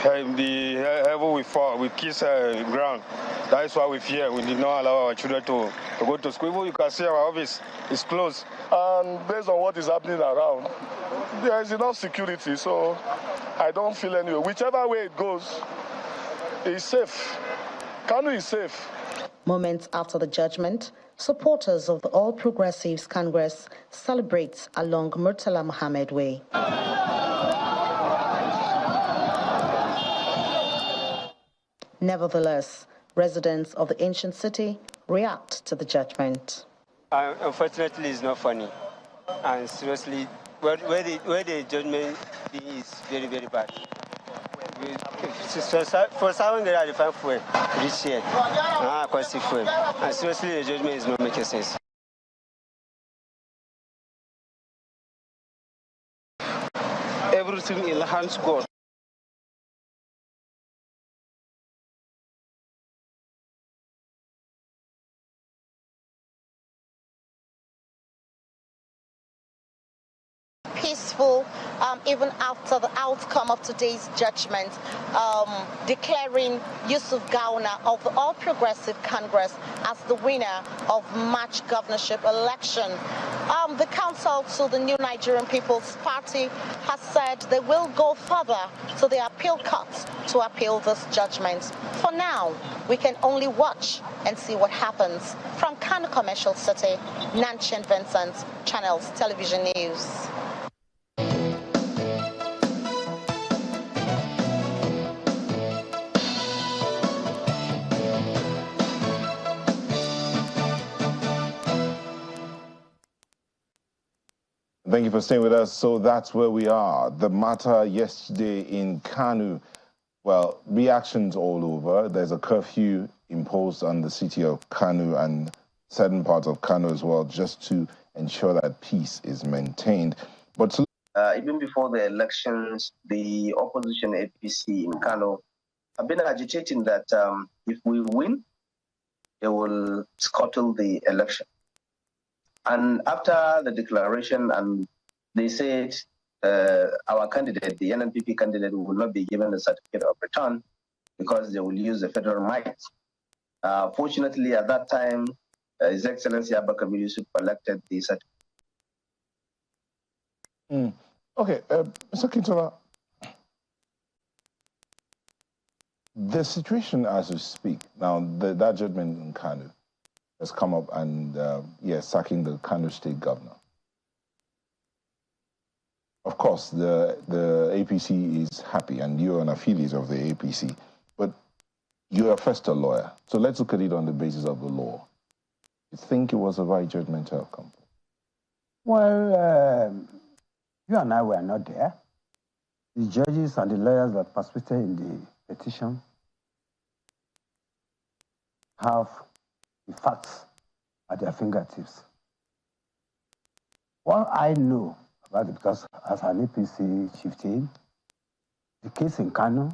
The heaven will fall, we kiss ground. That is why we fear. We did not allow our children to go to school. Even you can see our office is closed. And based on what is happening around, there is enough security, so I don't feel anyway. Whichever way it goes, it's safe. Kano is safe. Moments after the judgment, supporters of the All Progressives Congress celebrate along Murtala Mohammed Way. Nevertheless, residents of the ancient city react to the judgment. Unfortunately, it's not funny. And seriously, where the judgment is very, very bad. For 705 fuel this year, costly fuel. And seriously, the judgment is not making sense. Everything in the hands of God. Peaceful, even after the outcome of today's judgment, declaring Yusuf Gawuna of the All Progressive Congress as the winner of March governorship election. The council to the New Nigerian People's Party has said they will go further to the appeal court to appeal this judgment. For now, we can only watch and see what happens. From Kano Commercial City, Nancy and Vincent, Channels Television News. Thank you for staying with us. So that's where we are. The matter yesterday in Kano, well, reactions all over. There's a curfew imposed on the city of Kano and certain parts of Kano as well, just to ensure that peace is maintained. But even before the elections, the opposition APC in Kano have been agitating that if we win, they will scuttle the election. And after the declaration, and they said our candidate, the NNPP candidate, will not be given the certificate of return because they will use the federal might. Fortunately, at that time, His Excellency Abba Kabir Yusuf collected the certificate. Okay, Mr. Kintola, the situation as we speak, now that judgment in Kano has come up and, sacking the Kano State Governor. Of course, the APC is happy, and you're an affiliate of the APC, but you're first a lawyer. So let's look at it on the basis of the law. You think it was a right judgment to have come? Well, you and I were not there. The judges and the lawyers that participated in the petition have the facts at their fingertips. What I know about it, because as an APC chieftain, the case in Kano,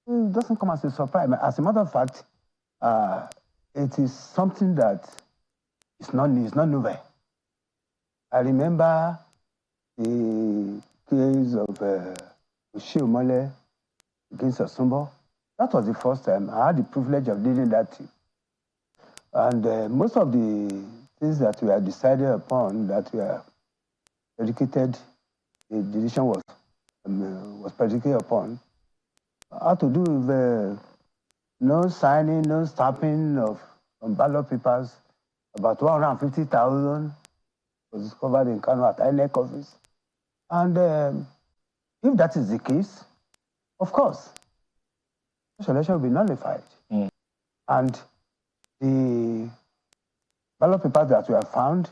it doesn't come as a surprise. As a matter of fact, it is something that is not new, it's not novel. I remember the case of Oshiomole against Osumbo. That was the first time I had the privilege of leading that team. And most of the things that we had decided upon, that we are dedicated, the decision was predicated upon, had to do with no signing, no stamping of ballot papers. About 150,000 was discovered in Kano at INEC office. And if that is the case, of course, this election will be nullified. And the ballot papers that we have found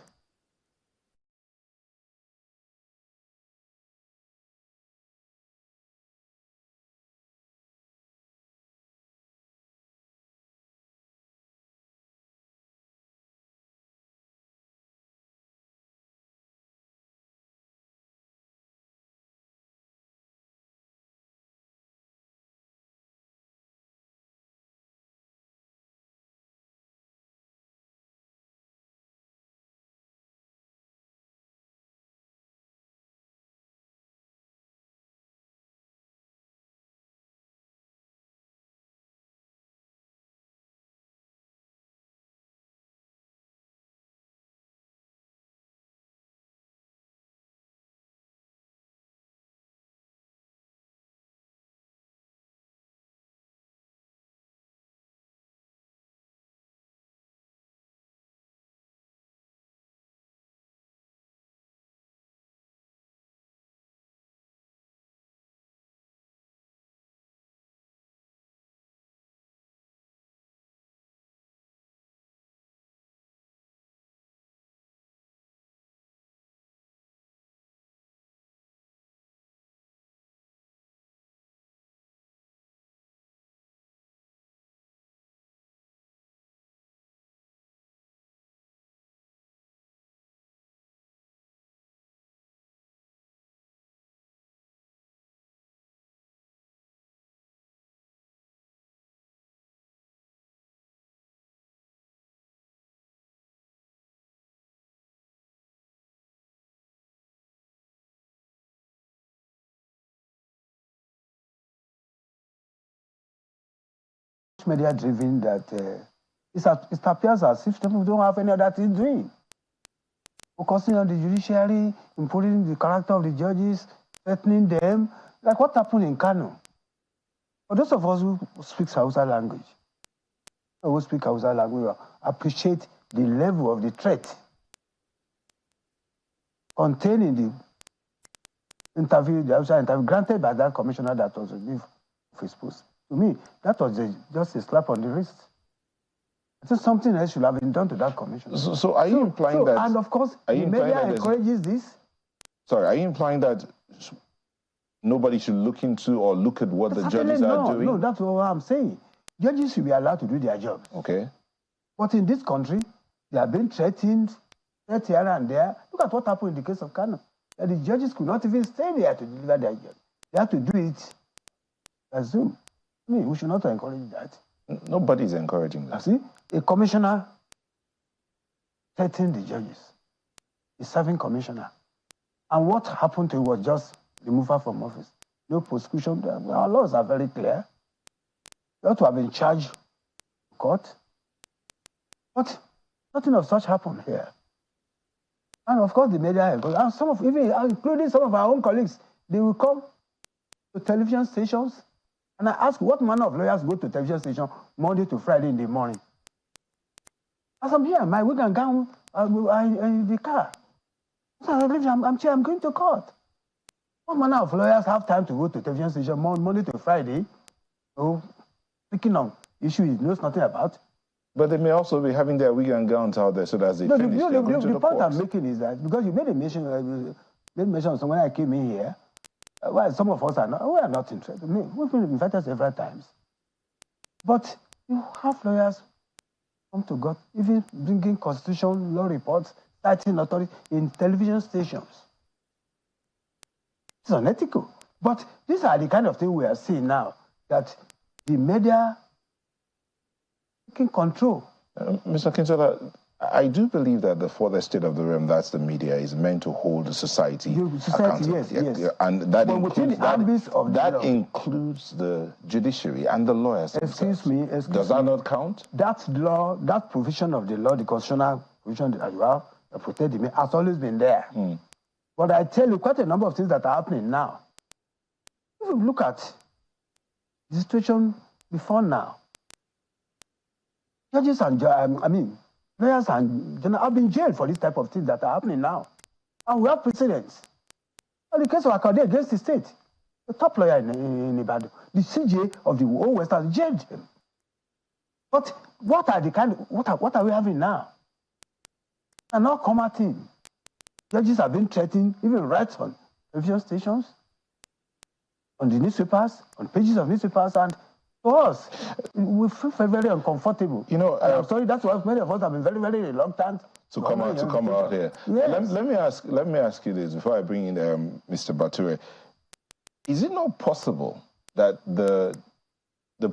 media driven that it appears as if people don't have any other thing doing. Focusing on the judiciary, improving the character of the judges, threatening them, like what happened in Kano. For those of us who speak Hausa language, appreciate the level of the threat contained in the interview, the Hausa interview granted by that commissioner that was relieved of his post. To me, that was just a slap on the wrist. I think something else should have been done to that commissioner. So are you implying that... And of course, the media encourages this. Sorry, are you implying that nobody should look into or look at what the judges are doing? No, that's what I'm saying. Judges should be allowed to do their job. Okay. But in this country, they are being threatened here and there. Look at what happened in the case of Kano. That the judges could not even stay there to deliver their job. They had to do it by Zoom. I mean, we should not encourage that. Nobody's encouraging that. See, a commissioner threatened the judges. A serving commissioner. And what happened to him was just removal from office. No prosecution. Our laws are very clear. You ought to have been charged in court. But nothing of such happened here. And of course, the media, and some of, even including some of our own colleagues, they will come to television stations. And I ask, what manner of lawyers go to television station Monday to Friday in the morning? As I'm here, my wig and gown in the car. So I'm going to court. What manner of lawyers have time to go to television station Monday to Friday? Oh, speaking of issues he knows nothing about. But they may also be having their wig and gowns out there so that as they finish, the point I'm making is that because you made a mention, of someone I came in here. Well, some of us are not. We are not interested. I mean, we've been invited several times, but you have lawyers come to God, even bringing constitution law reports, citing authority in television stations. It's unethical. But these are the kind of things we are seeing now that the media can control. Mr. Kinzola, I do believe that the furthest state of the realm, that's the media, is meant to hold the society accountable. Yes. And that includes the judiciary and the lawyers. Excuse me. Does that not count? That law, that provision of the law, the constitutional provision that you have to protect the media, has always been there. But I tell you, quite a number of things that are happening now. If you look at the situation before now, judges and lawyers and general have been jailed for this type of things that are happening now. And we have precedents. In the case of Akade against the state, the top lawyer in Ibadan, the CJ of the whole West has jailed him. But what are we having now? And now combating. Judges have been threatened, even right on television stations, on the newspapers, on pages of newspapers, and for us, we feel very uncomfortable. You know, I'm sorry, that's why many of us have been very, very reluctant to come out here. Yes. Let me ask you this before I bring in Mr. Bature. Is it not possible that the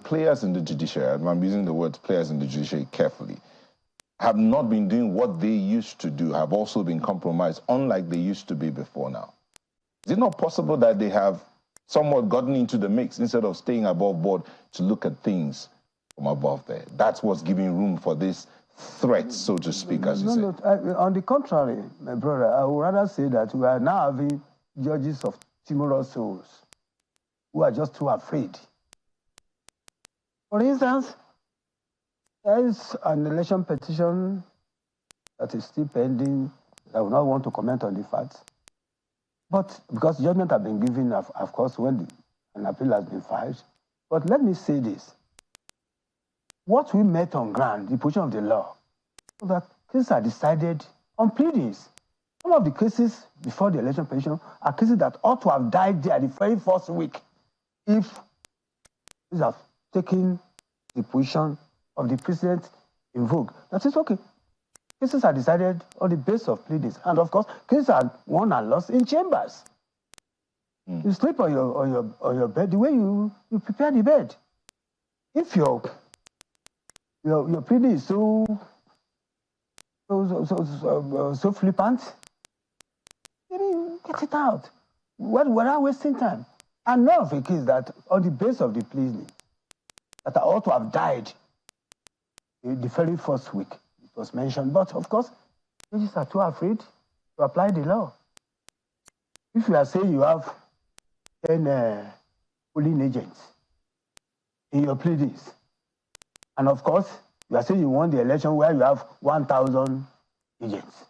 players in the judiciary, and I'm using the word players in the judiciary carefully, have not been doing what they used to do, have also been compromised, unlike they used to be before now? Is it not possible that they have somewhat gotten into the mix instead of staying above board to look at things from above there? That's what's giving room for this threat, so to speak, as you say. On the contrary, my brother, I would rather say that we are now having judges of timorous souls who are just too afraid. For instance, there is an election petition that is still pending. I would not want to comment on the facts. But because judgment has been given, of course, when an appeal has been filed. But let me say this. What we met on ground, the position of the law, so that cases are decided on pleadings. Some of the cases before the election petition are cases that ought to have died there the very first week if these have taken the position of the president in vogue. That is okay. Cases are decided on the basis of pleadings. And of course, cases are won and lost in chambers. You sleep on your bed the way you prepare the bed. If your pleading is so flippant, get it out. We're not wasting time. And none of the case that on the basis of the pleading, that ought to have died the very first week. It was mentioned. But of course, judges are too afraid to apply the law. If you are saying you have 10 polling agents in your pleadings, and of course, you are saying you won the election where you have 1,000 agents.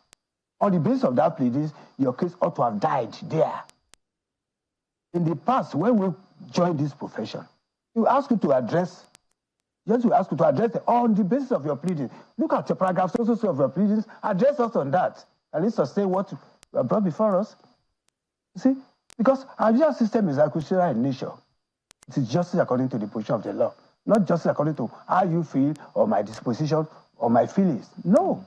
On the basis of that pleadings, your case ought to have died there. In the past, when we joined this profession, we ask you to address, just we ask you to address it on the basis of your pleadings. Look at the paragraphs also of your pleadings, address us on that, and let's sustain what you have brought before us. You see, because our judicial system is acquisitional in nature. It is justice according to the position of the law, not justice according to how you feel or my disposition or my feelings. No.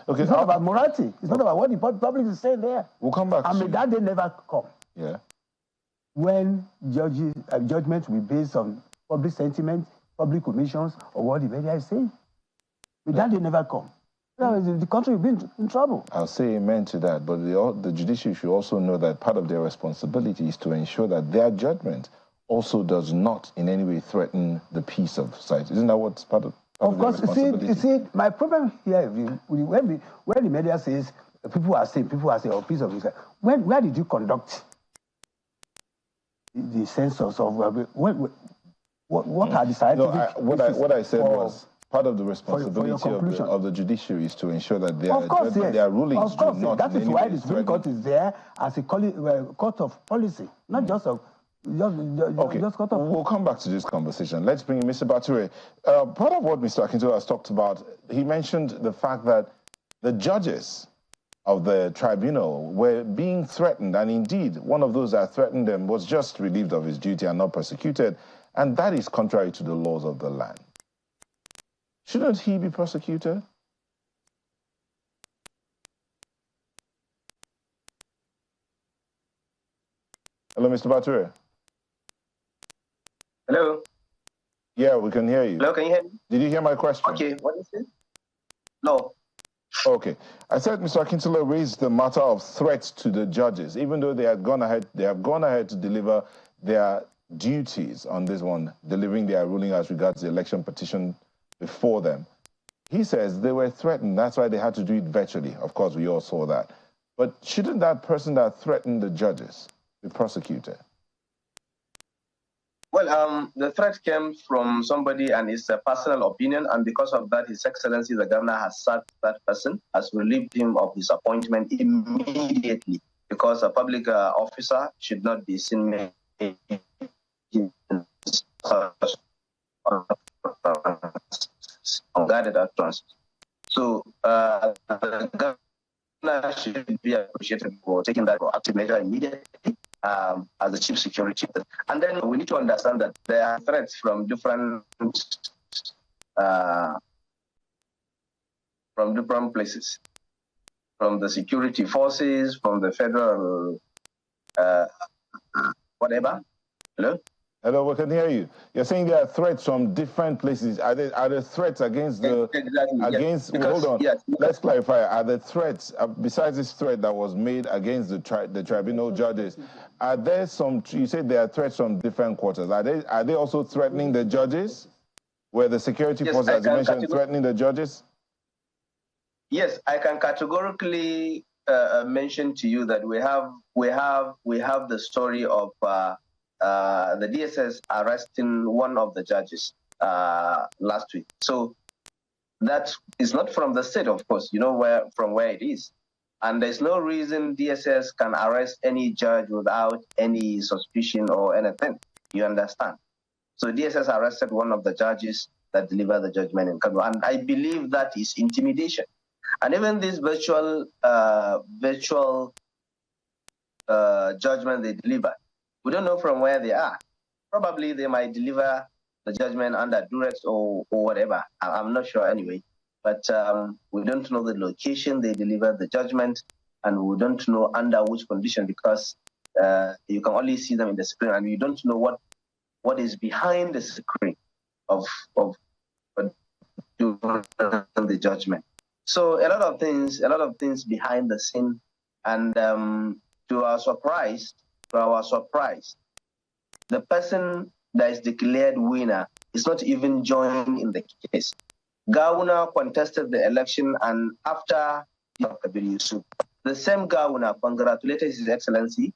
Okay, it's not about morality. It's not about what the public is saying there. We'll come back. And may that day never come. Yeah. When judgment will be based on public sentiment, public commissions, or what the media is saying. May that day never come. The country will be in trouble. I'll say amen to that, but the judiciary should also know that part of their responsibility is to ensure that their judgment also does not in any way threaten the peace of society. Isn't that what's part of course, you see, my problem here, when the media says people are saying, or peace of society, where did you conduct the census of what are the scientific... What I said was part of the responsibility of the judiciary is to ensure that their rulings do not... That is why the Supreme Court is there as a court of policy, not just of... We'll come back to this conversation. Let's bring in Mr. Bature. Part of what Mr. Akintola has talked about, he mentioned the fact that the judges of the tribunal were being threatened, and indeed, one of those that threatened them was just relieved of his duty and not persecuted, and that is contrary to the laws of the land. Shouldn't he be prosecuted? Hello, Mr. Bature. Hello? Yeah, we can hear you. Hello, can you hear me? Did you hear my question? Okay, what is it? No. Okay. I said Mr. Akintola raised the matter of threats to the judges, even though they have gone ahead to deliver their duties on this one, delivering their ruling as regards the election petition before them. He says they were threatened. That's why they had to do it virtually. Of course, we all saw that. But shouldn't that person that threatened the judges be prosecuted? Well, the threat came from somebody and it's a personal opinion, and because of that, His Excellency the Governor has sacked that person, has relieved him of his appointment immediately, because a public officer should not be seen unguarded utterance. So the Governor should be appreciated for taking that proactive measure immediately. As the chief security. And then we need to understand that there are threats from different places, from the security forces, from the federal, whatever. Hello? Hello, we can hear you. You're saying there are threats from different places. Are there threats against the... Exactly, yes. Hold on. Yes. Let's clarify. Are there threats, besides this threat that was made against the tribunal judges, are there some... You said there are threats from different quarters. Are they also threatening the judges? Where the security forces, as you mentioned, threatening the judges? Yes, I can categorically mention to you that we have the story of... the DSS arresting one of the judges last week. So that is not from the state, of course, you know from where it is. And there's no reason DSS can arrest any judge without any suspicion or anything. You understand? So DSS arrested one of the judges that delivered the judgment in Kano. And I believe that is intimidation. And even this virtual judgment they delivered, we don't know from where they are. Probably they might deliver the judgment under duress or whatever. I'm not sure anyway. But we don't know the location they delivered the judgment, and we don't know under which condition, because you can only see them in the screen, and you don't know what is behind the screen of the judgment. So a lot of things behind the scene, and to our surprise, the person that is declared winner is not even joined in the case. Gawuna contested the election, and after Kabir Yusuf, the same Gawuna congratulated His Excellency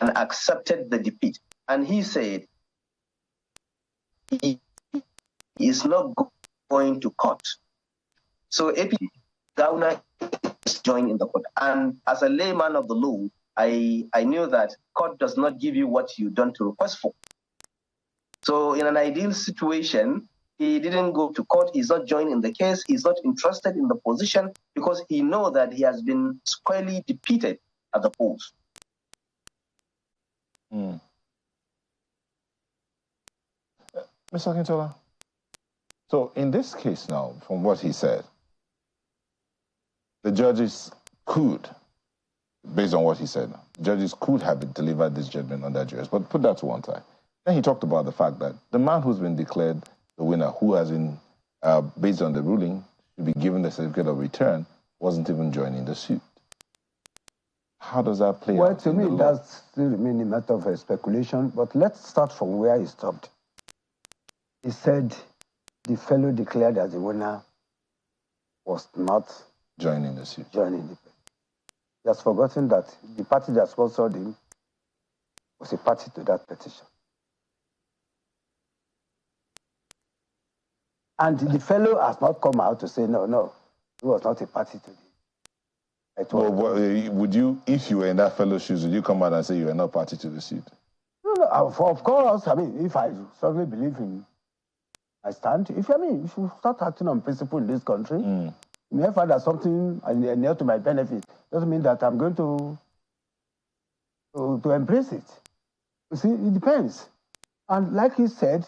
and accepted the defeat. And he said he is not going to court. So AP Gawuna is joined in the court. And as a layman of the law, I knew that court does not give you what you don't request for. So in an ideal situation, he didn't go to court. He's not joined in the case. He's not interested in the position because he knows that he has been squarely defeated at the polls. Mr. Akintola, so in this case now, from what he said, the judges could, based on what he said, judges could have delivered this judgment on that jurors, but put that to one side. Then he talked about the fact that the man who's been declared the winner, who has been, based on the ruling, should be given the certificate of return, wasn't even joining the suit. How does that play out? Well, to me, that's still remains a matter of speculation, but let's start from where he stopped. He said the fellow declared as the winner was not joining the suit. He has forgotten that the party that sponsored him was a party to that petition. And the fellow has not come out to say, no, he was not a party to it. Well, would you, if you were in that fellow's shoes, would you come out and say you were not party to the suit? No, of course. I mean, if I strongly believe in my stand, if you start acting on principle in this country, you may find that something near to my benefit doesn't mean that I'm going to embrace it. You see, it depends. And like he said,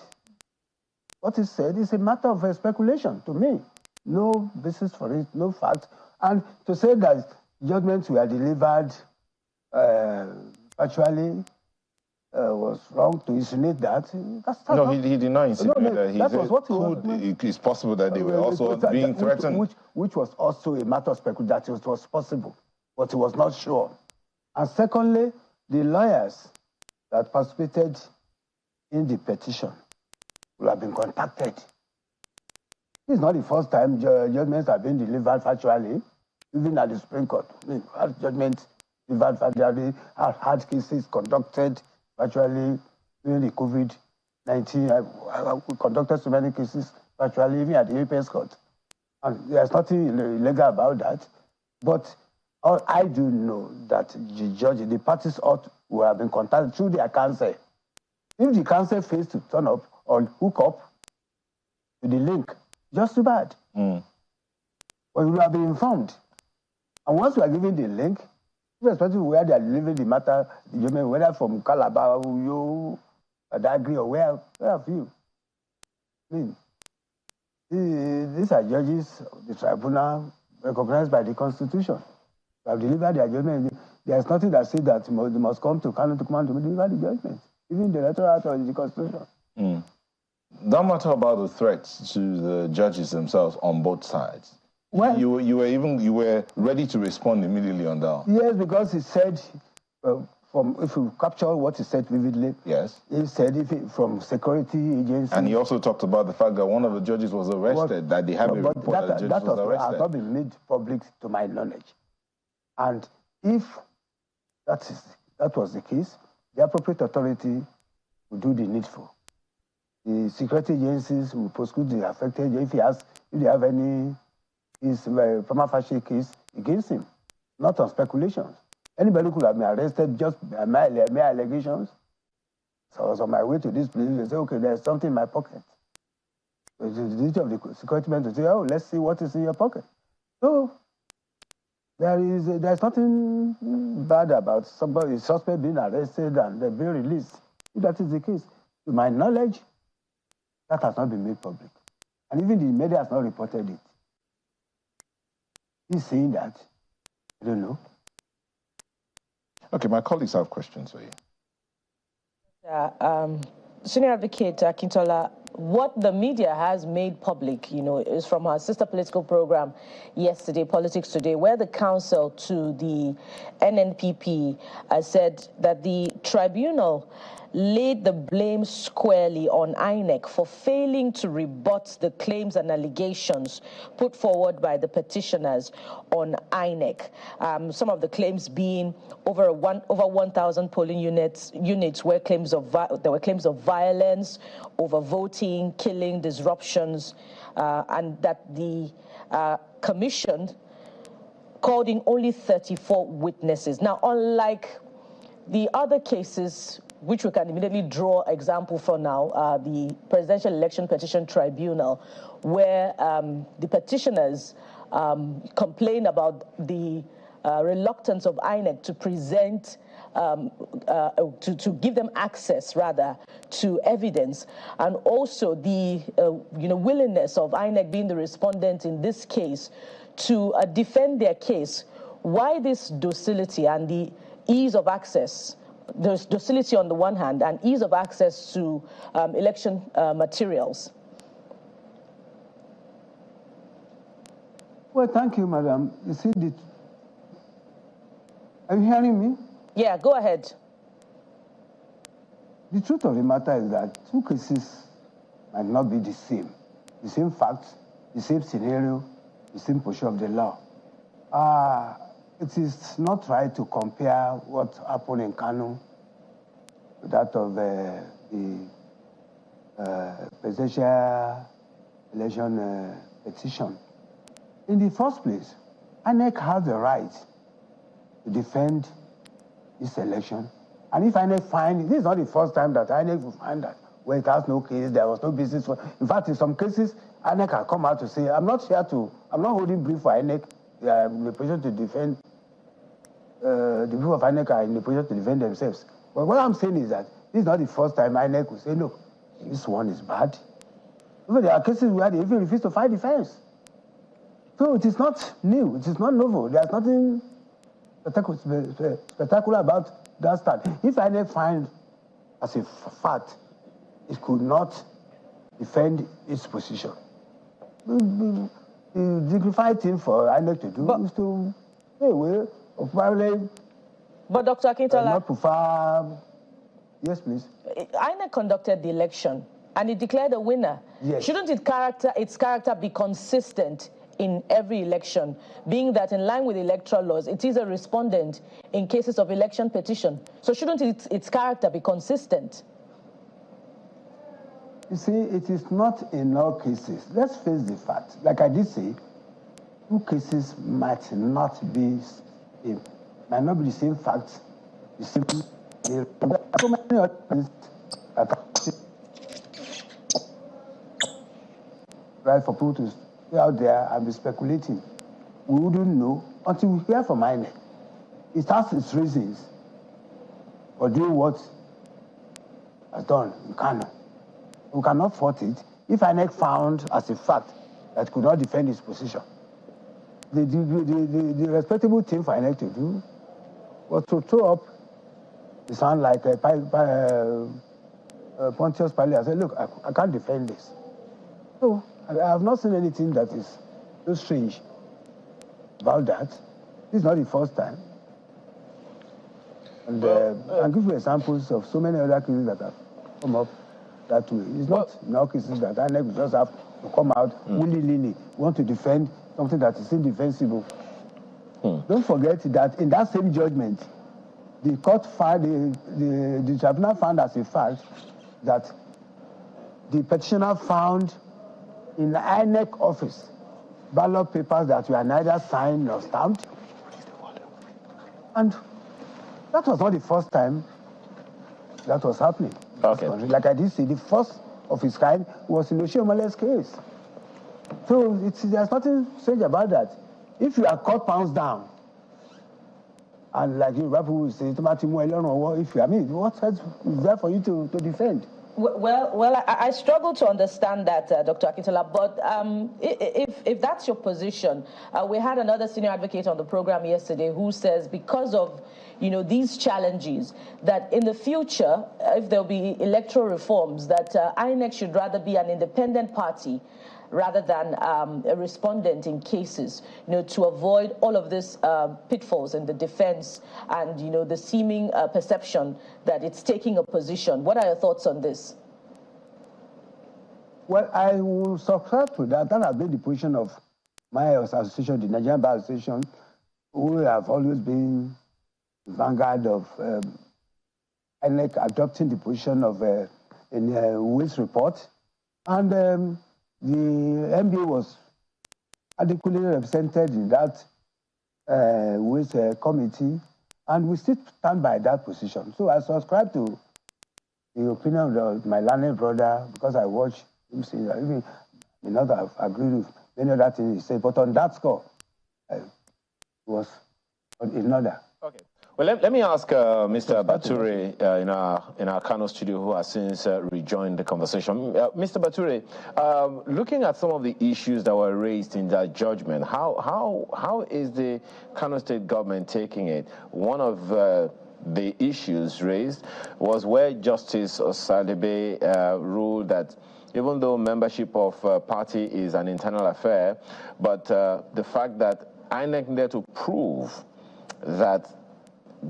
what he said is a matter of speculation to me. No basis for it, no fact. And to say that judgments were delivered actually was wrong to insinuate that. No, he did not insinuate that. He that said was what he was. It's possible that they were also being threatened. Which was also a matter of speculation, that it was possible, but he was not sure. And secondly, the lawyers that participated in the petition will have been contacted. This is not the first time judgments have been delivered factually, even at the Supreme Court. I mean, judgments delivered factually, had cases conducted factually during the COVID-19. We conducted so many cases factually, even at the APS Court. And there's nothing illegal about that. But I do know that the parties will have been contacted through their counsel. If the counsel fails to turn up or hook up to the link, just too bad. But we will have been informed. And once we are given the link, irrespective of where they are delivering the matter, whether from Calabar, Uyo, Badagry, or where have you? I mean, these are judges of the tribunal recognized by the Constitution. They have delivered their judgment. There is nothing that says that they must come to Kano to come to deliver the judgment, even the electoral or the Constitution. Don't matter about the threats to the judges themselves on both sides. Well, you were ready to respond immediately on that. Yes, because he said, if you capture what he said vividly, yes, he said from security agencies. And he also talked about the fact that one of the judges was arrested, that they have a report that the judge was arrested. That has not been made public to my knowledge. And if that was the case, the appropriate authority will do the needful. The security agencies will prosecute the affected if they have any prima facie case against him, not on speculations. Anybody could have been arrested just by mere allegations. So I was on my way to this place, they say, okay, there's something in my pocket. So it's the duty of the security men to say, oh, let's see what is in your pocket. So there's nothing bad about somebody, suspect being arrested and they're being released. If that is the case, to my knowledge, that has not been made public. And even the media has not reported it. He's saying that. I don't know. Okay, my colleagues have questions for you. Senior Advocate Akintola, what the media has made public, is from our sister political program yesterday, Politics Today, where the counsel to the NNPP said that the tribunal laid the blame squarely on INEC for failing to rebut the claims and allegations put forward by the petitioners on INEC. Some of the claims being over 1,000 polling units where there were claims of violence, overvoting, killing, disruptions, and that the commission called in only 34 witnesses. Now, unlike the other cases, which we can immediately draw example for now, the Presidential Election Petition Tribunal, where the petitioners complain about the reluctance of INEC to present, to give them access, rather, to evidence, and also the willingness of INEC being the respondent in this case to defend their case. Why this docility and the ease of access? There's docility on the one hand and ease of access to election materials. Well, thank you, madam. You see, are you hearing me? Yeah, go ahead. The truth of the matter is that two cases might not be the same facts, the same scenario, the same position of the law. It is not right to compare what happened in Kano with that of the presidential election petition. In the first place, INEC has the right to defend this election. And if INEC find, this is not the first time that INEC will find that where it has no case, there was no business for. In fact, in some cases, INEC has come out to say, I'm not holding brief for INEC. They are in the position to defend, the people of INEC are in the position to defend themselves. But what I'm saying is that this is not the first time INEC will say, look, this one is bad. Even there are cases where they even refuse to fight defense. So it is not new, it is not novel. There's nothing spectacular about that start. If INEC finds as a fact, it could not defend its position. The dignified thing for INEC to do is to stay away of violence. But Dr. Akintola, not prefer. Yes, please. INEC conducted the election and it declared a winner. Yes. Shouldn't its character be consistent in every election, being that in line with electoral laws, it is a respondent in cases of election petition? So shouldn't its character be consistent? You see, it is not in all cases. Let's face the fact. Like I did say, two cases might not be the same facts. You simply there are so many other things that right for people to stay out there and be speculating. We wouldn't know until we hear from INEC. It has its reasons for doing what has done in Kano. We cannot fault it. If INEC found as a fact that it could not defend its position, the respectable thing for INEC to do was to throw up the sound like Pontius Pilate and say, look, I can't defend this. So I have not seen anything that is so strange about that. This is not the first time. And I'll give you examples of so many other cases that have come up that way. It's not in all cases that INEC just have to come out willy-nilly, want to defend something that is indefensible. Don't forget that in that same judgment, the court found, the tribunal found as a fact that the petitioner found in the INEC office ballot papers that were neither signed nor stamped. And that was not the first time that was happening. Okay. Like I did say, the first of its kind was in Oshiomale's case. So there's nothing strange about that. If you are caught pounds down, and like you people will say, if you, I mean, what else is there for you to defend? Well, I struggle to understand that, Dr. Akintola, but if that's your position, we had another senior advocate on the program yesterday who says because of, these challenges, that in the future, if there'll be electoral reforms, that INEC should rather be an independent party rather than a respondent in cases, to avoid all of these pitfalls in the defense and, the seeming perception that it's taking a position. What are your thoughts on this? Well, I will subscribe to that. That has been the position of my association, the Nigerian Bar Association, who have always been the vanguard of INEC adopting the position of in Will's report. And the MBA was adequately represented in that Will's committee, and we still stand by that position. So I subscribe to the opinion of my learned brother, because I watched him say that. Even may not have agreed with many other things he said, but on that score, it was in order. Okay. Well, let me ask Mr. Bature in our Kano studio, who has since rejoined the conversation. Mr. Bature, looking at some of the issues that were raised in that judgment, how is the Kano State government taking it? One of the issues raised was where Justice Osadebe ruled that even though membership of party is an internal affair, but the fact that INEC needed to prove that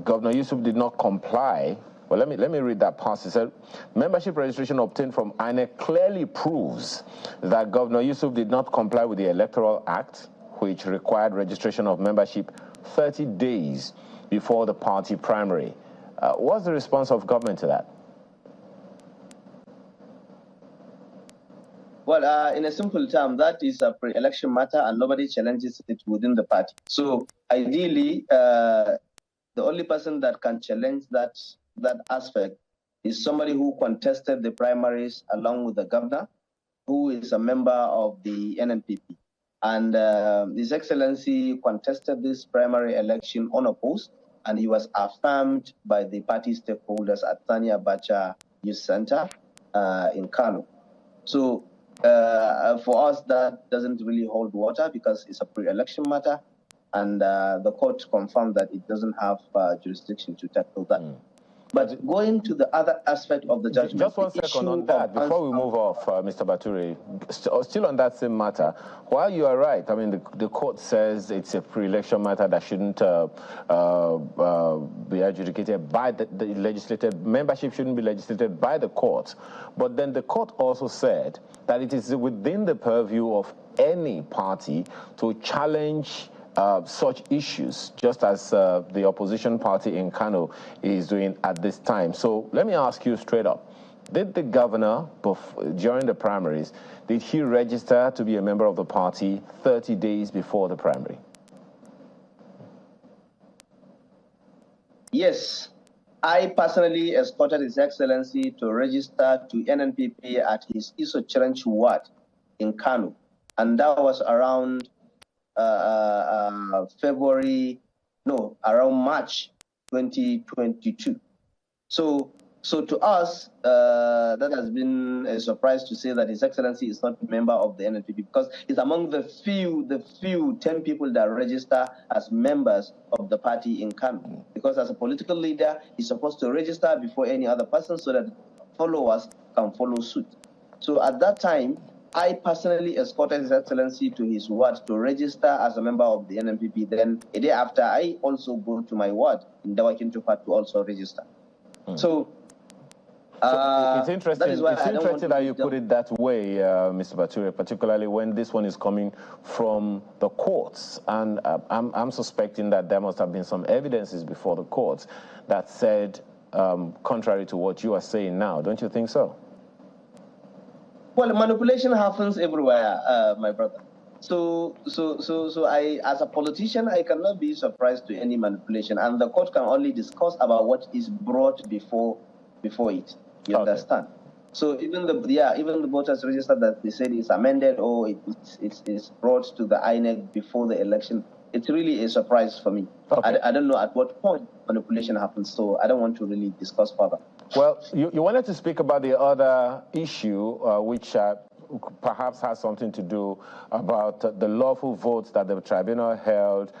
Governor Yusuf did not comply. Well, let me read that passage. It said, membership registration obtained from INEC clearly proves that Governor Yusuf did not comply with the Electoral Act, which required registration of membership 30 days before the party primary. What's the response of government to that? Well, in a simple term, that is a pre-election matter and nobody challenges it within the party. So ideally, the only person that can challenge that aspect is somebody who contested the primaries along with the governor, who is a member of the NNPP. And His Excellency contested this primary election unopposed, and he was affirmed by the party stakeholders at Thani Abacha Youth Center in Kano. So for us, that doesn't really hold water because it's a pre-election matter, and the court confirmed that it doesn't have jurisdiction to tackle that. But going to the other aspect of the judgment... Just 1 second on that, before we move off, Mr. Bature, still on that same matter, while you are right, I mean, the court says it's a pre-election matter that shouldn't be adjudicated by the legislated, membership shouldn't be legislated by the court. But then the court also said that it is within the purview of any party to challenge such issues, just as the opposition party in Kano is doing at this time. So let me ask you straight up, did the governor, during the primaries, did he register to be a member of the party 30 days before the primary? Yes. I personally escorted His Excellency to register to NNPP at his Iso Chrench ward in Kano, and that was around around March 2022. So to us, that has been a surprise to say that His Excellency is not a member of the NNPP, because he's among the few 10 people that register as members of the party in Kano. Because as a political leader, he's supposed to register before any other person so that followers can follow suit. So at that time, I personally escorted His Excellency to his ward to register as a member of the NNPP. Then a day after, I also go to my ward in Dawakin Tupat to also register. So it's interesting that you put it that way, Mr. Bature, particularly when this one is coming from the courts. And I'm suspecting that there must have been some evidences before the courts that said contrary to what you are saying now. Don't you think so? Well, manipulation happens everywhere, my brother. So I, as a politician, I cannot be surprised to any manipulation, and the court can only discuss about what is brought before it. You understand? So even the voters register that they said is amended or it's brought to the INEC before the election, it's really a surprise for me. I don't know at what point manipulation happens, so I don't want to really discuss further. Well, you wanted to speak about the other issue, which perhaps has something to do about the lawful votes that the tribunal held,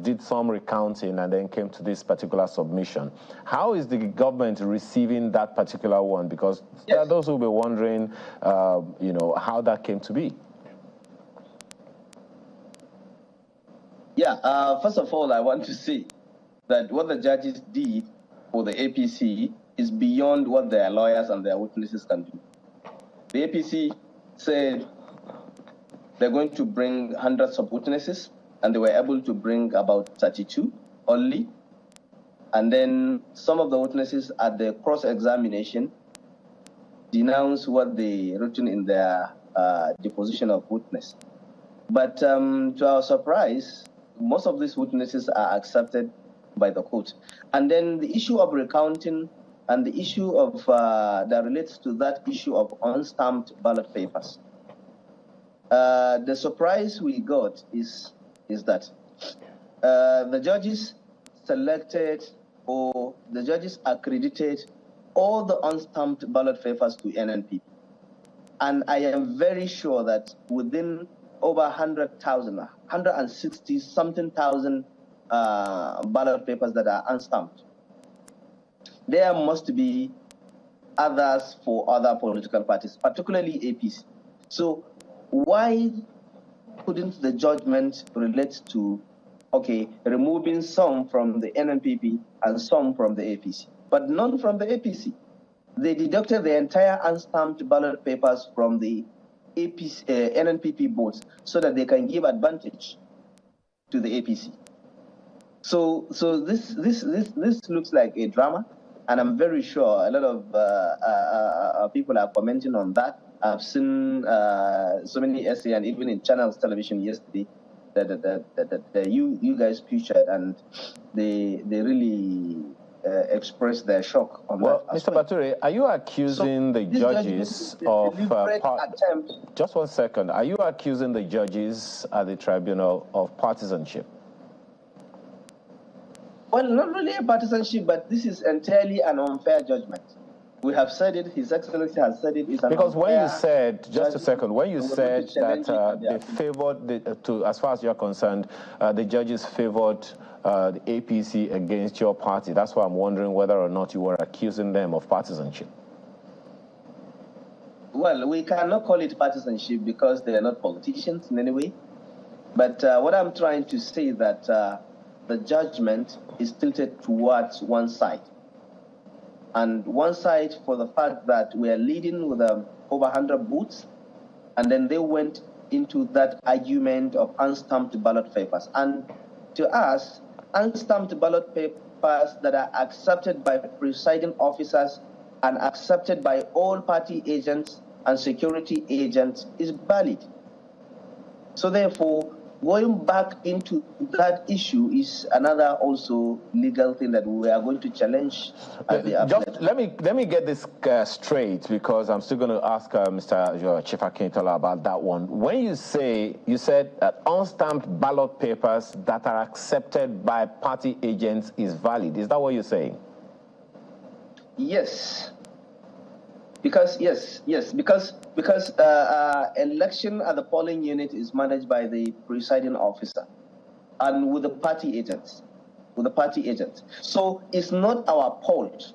did some recounting and then came to this particular submission. How is the government receiving that particular one? Because there are those who will be wondering, how that came to be. Yeah, first of all, I want to say that what the judges did for the APC is beyond what their lawyers and their witnesses can do. The APC said they're going to bring hundreds of witnesses, and they were able to bring about 32 only. And then some of the witnesses at the cross-examination denounced what they written in their deposition of witness. But to our surprise, most of these witnesses are accepted by the court. And then the issue of recounting and the issue of that relates to that issue of unstamped ballot papers. The surprise we got is that the judges selected, or the judges accredited all the unstamped ballot papers to NNPP. And I am very sure that within over 100,000, 160 something thousand ballot papers that are unstamped, there must be others for other political parties, particularly APC. So why couldn't the judgment relate to, removing some from the NNPP and some from the APC, but none from the APC? They deducted the entire unstamped ballot papers from the APC, NNPP votes so that they can give advantage to the APC. So this looks like a drama, and I'm very sure a lot of people are commenting on that. I've seen so many essays, and even in Channels Television yesterday, that you guys featured, and they really expressed their shock on that. Mr. Bature, are you accusing the judges of just 1 second? Are you accusing the judges at the tribunal of partisanship? Well, not really a partisanship, but this is entirely an unfair judgment. We have said it, His Excellency has said it. Because when you said, just a second, when you said that they favored, as far as you're concerned, the judges favored the APC against your party, that's why I'm wondering whether or not you were accusing them of partisanship. Well, we cannot call it partisanship because they are not politicians in any way. But what I'm trying to say is that the judgment is tilted towards one side. And one side for the fact that we are leading with over 100 votes, and then they went into that argument of unstamped ballot papers. And to us, unstamped ballot papers that are accepted by presiding officers and accepted by all party agents and security agents is valid. So therefore, going back into that issue is another also legal thing that we are going to challenge. Just let me get this straight, because I'm still going to ask Mr. Chifakintola about that one. When you said that unstamped ballot papers that are accepted by party agents is valid, is that what you're saying? Yes. Because election at the polling unit is managed by the presiding officer and with the party agents. So it's not our fault.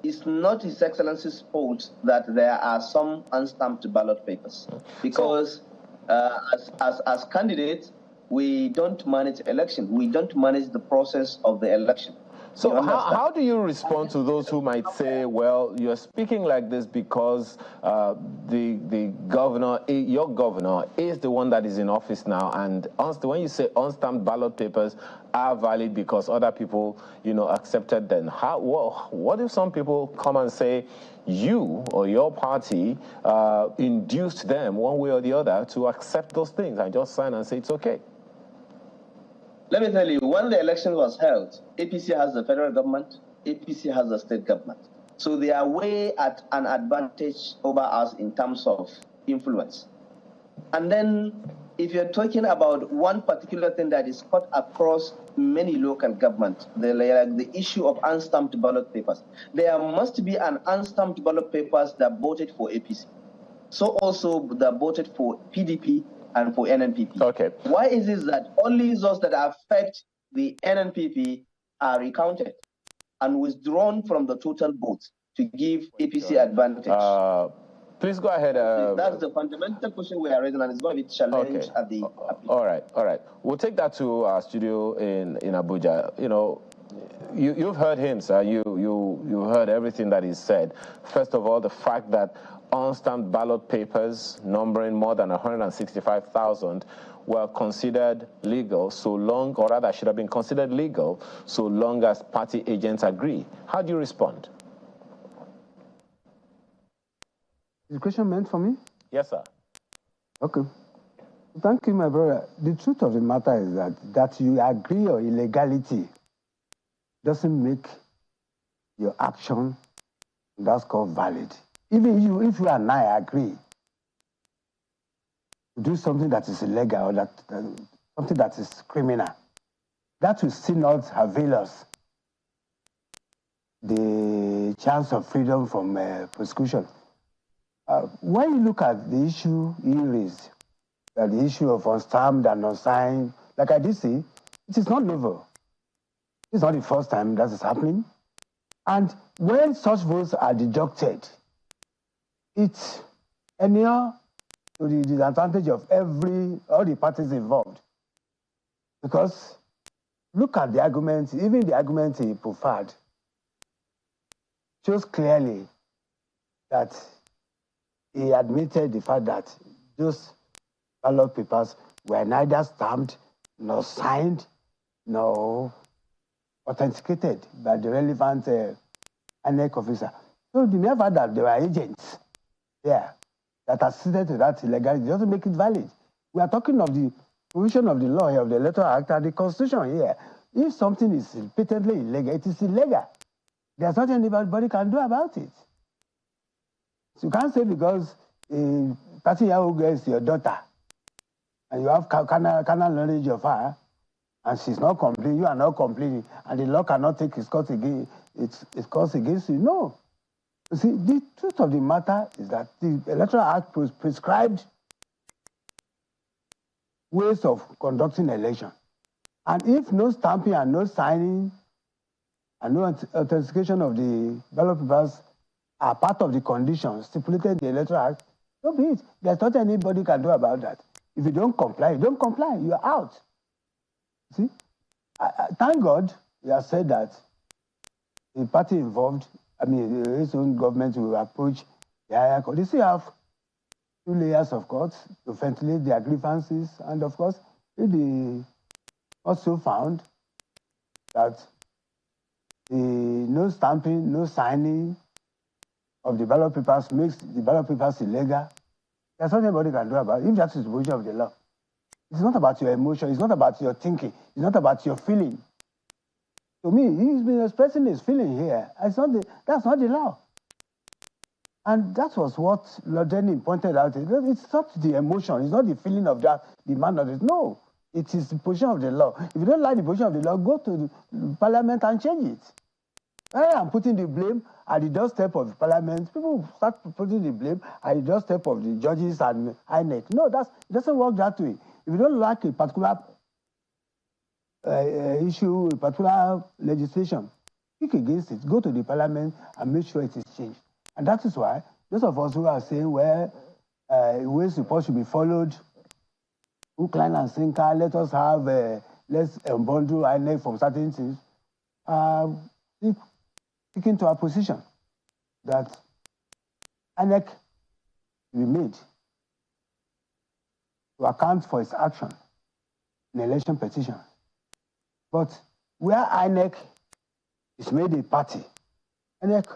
It's not His Excellency's fault that there are some unstamped ballot papers. Because as candidates, we don't manage election. We don't manage the process of the election. So how do you respond to those who might say, well, you're speaking like this because the governor, your governor, is the one that is in office now, and when you say unstamped ballot papers are valid because other people, accepted them, what if some people come and say you or your party induced them one way or the other to accept those things and just sign and say it's okay? Let me tell you, when the election was held, APC has the federal government, APC has the state government. So they are way at an advantage over us in terms of influence. And then if you're talking about one particular thing that is cut across many local governments, the issue of unstamped ballot papers, there must be an unstamped ballot papers that voted for APC. so also that voted for PDP and for NNPP. Okay. Why is it that only those that affect the NNPP are recounted and withdrawn from the total vote to give APC advantage? Please go ahead. That's the fundamental question we are raising, and it's going to be challenged at the appeal. All right. We'll take that to our studio in Abuja. You know, you've heard him, sir. You heard everything that he said. First of all, the fact that unstamped ballot papers numbering more than 165,000 were considered legal so long, or rather should have been considered legal so long as party agents agree. How do you respond? Is the question meant for me? Yes, sir. Okay. Thank you, my brother. The truth of the matter is that you agree or illegality doesn't make your action, that's called valid. Even if you and I agree to do something that is illegal or something that is criminal, that will still not avail us the chance of freedom from prosecution. When you look at the issue he raised, the issue of unstamped and unsigned, like I did say, it is not novel. It's not the first time that is happening. And when such votes are deducted, it's anyhow to the disadvantage of all the parties involved. Because look at the argument, even the argument he preferred shows clearly that he admitted the fact that those ballot papers were neither stamped, nor signed, nor authenticated by the relevant INEC officer. So the mere fact that there were agents there that assisted to that illegality doesn't make it valid. We are talking of the provision of the law here, of the Electoral Act and the Constitution here. If something is patently illegal, it is illegal. There's nothing anybody can do about it. So you can't say because a 30-year-old girl is your daughter and you have carnal knowledge of her and she's not complaining, you are not complaining, and the law cannot take its course against you. No. You see, the truth of the matter is that the Electoral Act prescribed ways of conducting election. And if no stamping and no signing and no authentication of the ballot papers are part of the conditions stipulated in the Electoral Act, so be it. There's nothing anybody can do about that. If you don't comply, you don't comply. You're out. See? Thank God you have said that the party involved, his own government will approach the higher court. They still have 2 layers of courts to ventilate their grievances. And of course, if they also found that the no stamping, no signing of the ballot papers makes the ballot papers illegal, there's nothing anybody can do about it, if that is the position of the law. It's not about your emotion, it's not about your thinking, it's not about your feeling. To me, he's been expressing his feeling here. That's not the law. And that was what Lord Denny pointed out. It's not the emotion, it's not the feeling of the man of it. No, it is the position of the law. If you don't like the position of the law, go to the parliament and change it. I am putting the blame at the doorstep of the parliament. People start putting the blame at the doorstep of the judges and INEC. No, it doesn't work that way. If you don't like a particular issue, a particular legislation, speak against it, go to the parliament and make sure it is changed. And that is why those of us who are saying, well, ways support should be followed, hook, line, and sinker, let us have, let's unbundle INEC from certain things, sticking to our position that INEC will be made to account for its action in election petition. But where INEC is made a party, INEC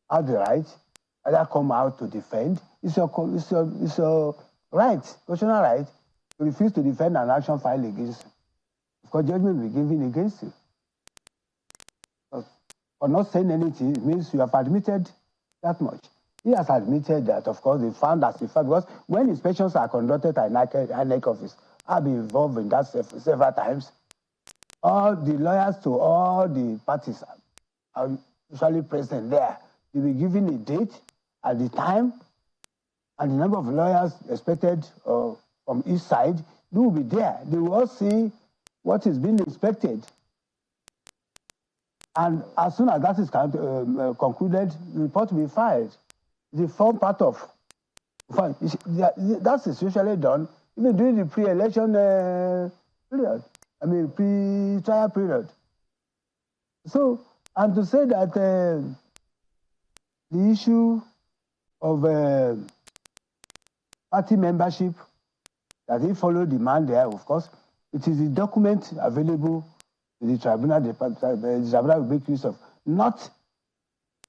has the right either come out to defend. It's your right, constitutional right, to refuse to defend an action filed against you. Of course, judgment will be given against you. For not saying anything, it means you have admitted that much. He has admitted that, of course, they found as a fact, because when inspections are conducted at INEC office, I've been involved in that several times. All the lawyers to all the parties are usually present there. They will be given a date at the time, and the number of lawyers expected from each side, they will be there. They will all see what is being inspected. And as soon as that is concluded, the report will be filed. The form part of, that is usually done even during the pre-election period, pre-trial period. So, and to say that the issue of party membership, that he followed the man there, of course, it is the document available to the tribunal. The tribunal will make use of, not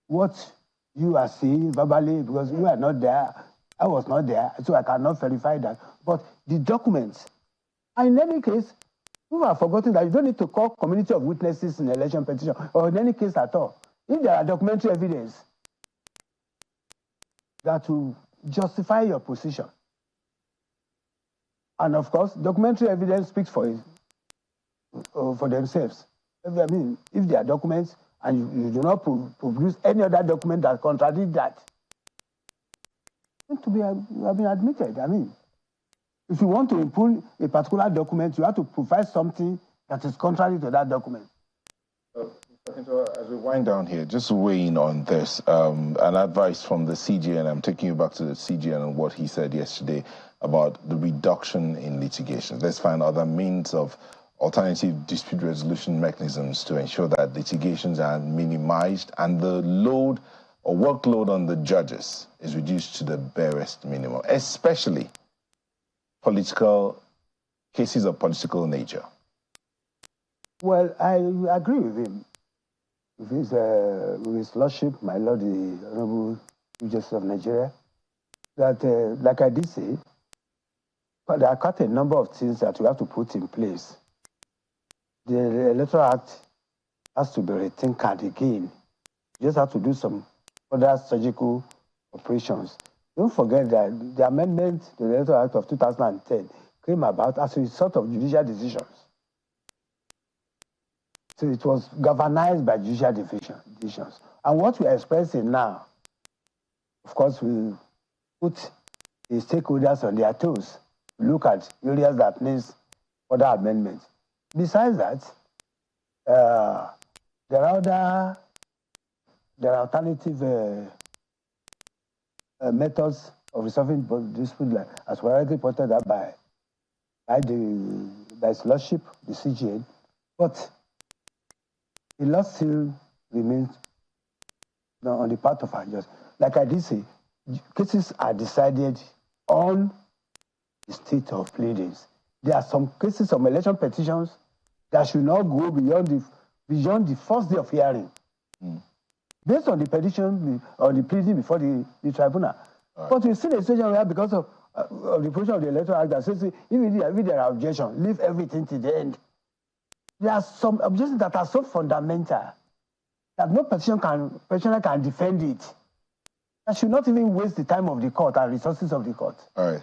what you are seeing verbally, because you are not there. I was not there, so I cannot verify that. But the documents, and in any case, people have forgotten that you don't need to call community of witnesses in election petition, or in any case at all. If there are documentary evidence that will justify your position, and of course, documentary evidence speaks for it, for themselves. If there are documents and you do not produce any other document that contradict that, to be have been admitted. If you want to improve a particular document, you have to provide something that is contrary to that document. As we wind down here, just weighing on this, an advice from the CGN. I'm taking you back to the CGN and what he said yesterday about the reduction in litigation. Let's find other means of alternative dispute resolution mechanisms to ensure that litigations are minimized and the load or workload on the judges is reduced to the barest minimum, especially political cases of political nature. Well, I agree with him. With his Lordship, my Lord, the Honorable Chief Justice of Nigeria, that, like I did say, but there are quite a number of things that we have to put in place. The Electoral Act has to be rethinkered again. You just have to do some other surgical operations. Don't forget that the amendment to the Electoral Act of 2010 came about as a result of judicial decisions. So it was governed by judicial decisions. And what we are expressing now, of course, we put the stakeholders on their toes, look at areas that needs other amendments. Besides that, there are alternative methods of resolving disputes, as well already pointed out by his Lordship, the CGN. But the law still remains on the part of our judges. Like I did say, cases are decided on the state of pleadings. There are some cases of election petitions that should not go beyond the first day of hearing. Based on the petition or the pleading before the tribunal. Right. But you see the situation where, because of the provision of the Electoral Act that says, if there are objections, leave everything to the end. There are some objections that are so fundamental that no petitioner can defend it. That should not even waste the time of the court and resources of the court. All right.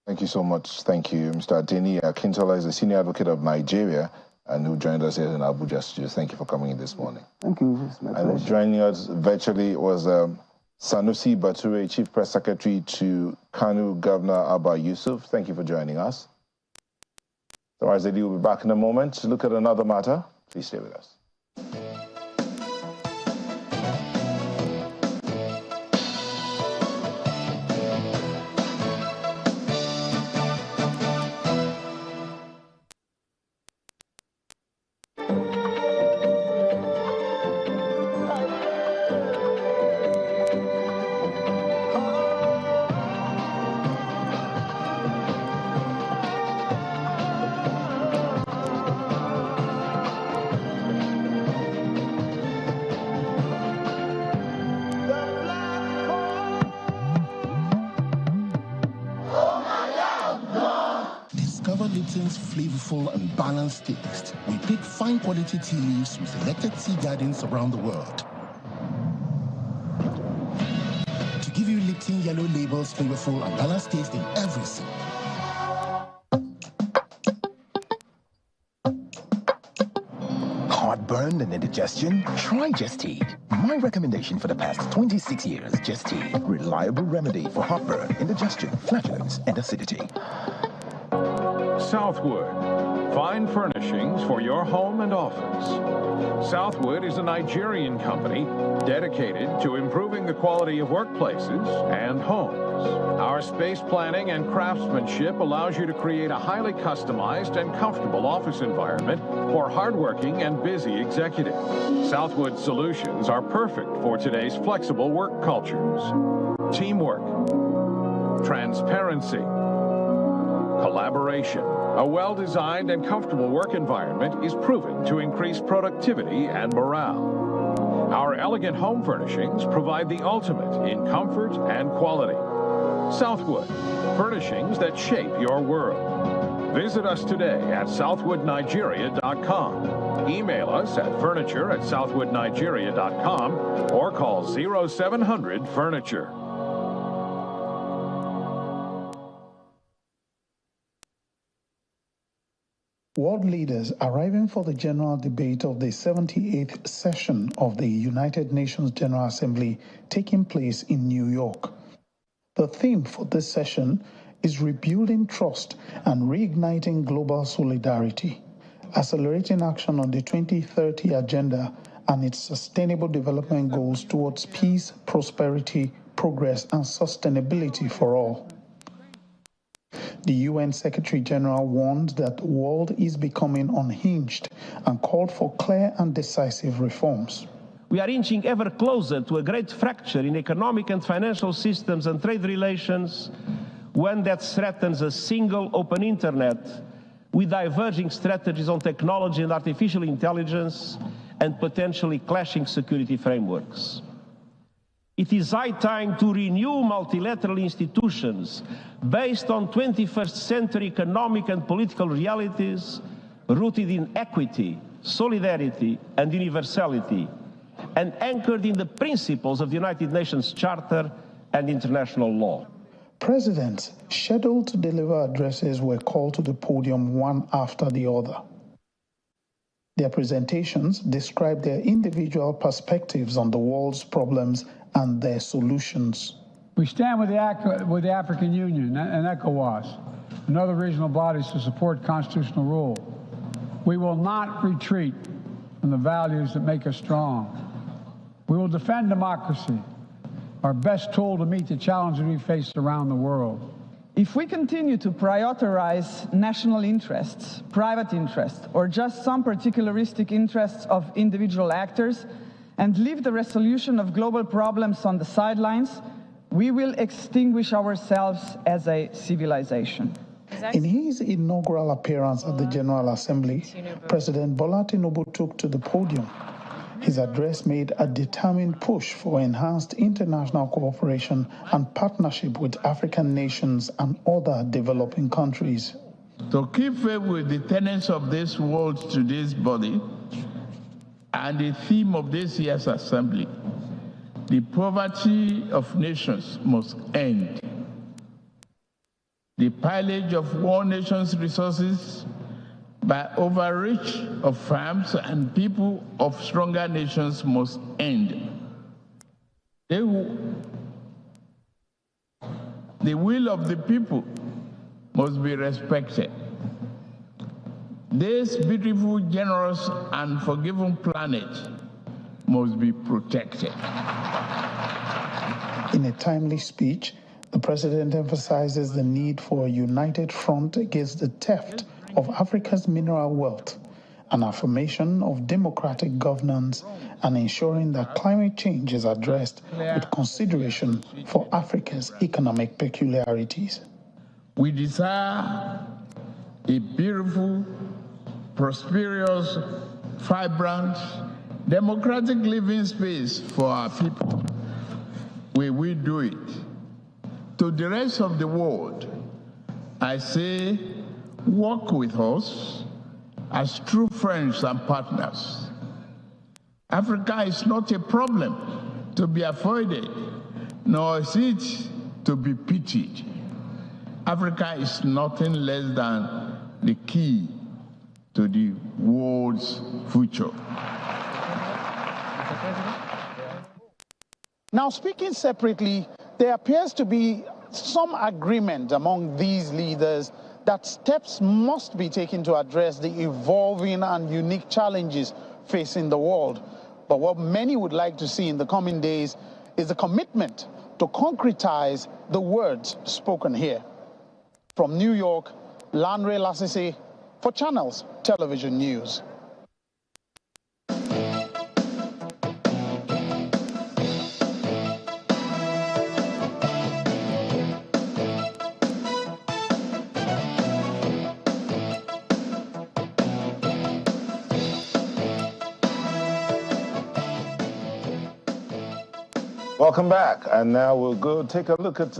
Thank you so much. Thank you, Mr. Adeni Akintola is the Senior Advocate of Nigeria and who joined us here in Abuja studios. Thank you for coming in this morning. Thank you. It's my pleasure. And joining us virtually was Sanusi Bature, Chief Press Secretary to Kano Governor Abba Yusuf. Thank you for joining us. So, Azedi will be back in a moment to look at another matter. Please stay with us. Flavorful and balanced taste. We pick fine quality tea leaves from selected tea gardens around the world to give you Lipton Yellow Label's flavorful and balanced taste in every sip. heartburn and indigestion? Try Gestede. My recommendation for the past 26 years, Gestede. Reliable remedy for heartburn, indigestion, flatulence, and acidity. Southwood. Fine furnishings for your home and office. Southwood is a Nigerian company dedicated to improving the quality of workplaces and homes. Our space planning and craftsmanship allows you to create a highly customized and comfortable office environment for hardworking and busy executives. Southwood solutions are perfect for today's flexible work cultures. Teamwork, transparency, collaboration. A well-designed and comfortable work environment is proven to increase productivity and morale. Our elegant home furnishings provide the ultimate in comfort and quality. Southwood, furnishings that shape your world. Visit us today at southwoodnigeria.com. Email us at furniture@southwoodnigeria.com or call 0700-FURNITURE. World leaders arriving for the general debate of the 78th session of the United Nations General Assembly taking place in New York. The theme for this session is rebuilding trust and reigniting global solidarity, accelerating action on the 2030 Agenda and its sustainable development goals towards peace, prosperity, progress, and sustainability for all. The UN Secretary-General warned that the world is becoming unhinged and called for clear and decisive reforms. We are inching ever closer to a great fracture in economic and financial systems and trade relations, one that threatens a single open internet with diverging strategies on technology and artificial intelligence and potentially clashing security frameworks. It is high time to renew multilateral institutions based on 21st century economic and political realities rooted in equity, solidarity, and universality, and anchored in the principles of the United Nations Charter and international law. Presidents scheduled to deliver addresses were called to the podium one after the other. Their presentations describe their individual perspectives on the world's problems and their solutions. We stand with the African Union and ECOWAS and other regional bodies to support constitutional rule. We will not retreat from the values that make us strong. We will defend democracy, our best tool to meet the challenges we face around the world. If we continue to prioritize national interests, private interests, or just some particularistic interests of individual actors, and leave the resolution of global problems on the sidelines, we will extinguish ourselves as a civilization. In his inaugural appearance at the General Assembly, President Bola Tinubu took to the podium. His address made a determined push for enhanced international cooperation and partnership with African nations and other developing countries. To keep faith with the tenets of this world today's body, and the theme of this year's assembly, the poverty of nations must end. The pillage of one nation's resources by overreach of firms and people of stronger nations must end. The will of the people must be respected. This beautiful, generous, and forgiving planet must be protected. In a timely speech, the president emphasizes the need for a united front against the theft of Africa's mineral wealth, an affirmation of democratic governance, and ensuring that climate change is addressed with consideration for Africa's economic peculiarities. We desire a beautiful, prosperous, vibrant, democratic living space for our people. We will do it. To the rest of the world, I say, work with us as true friends and partners. Africa is not a problem to be avoided, nor is it to be pitied. Africa is nothing less than the key to the world's future. Now, speaking separately, there appears to be some agreement among these leaders that steps must be taken to address the evolving and unique challenges facing the world. But what many would like to see in the coming days is a commitment to concretize the words spoken here. From New York, Lanre Lasisi for Channels Television News. Welcome back, and now we'll go take a look at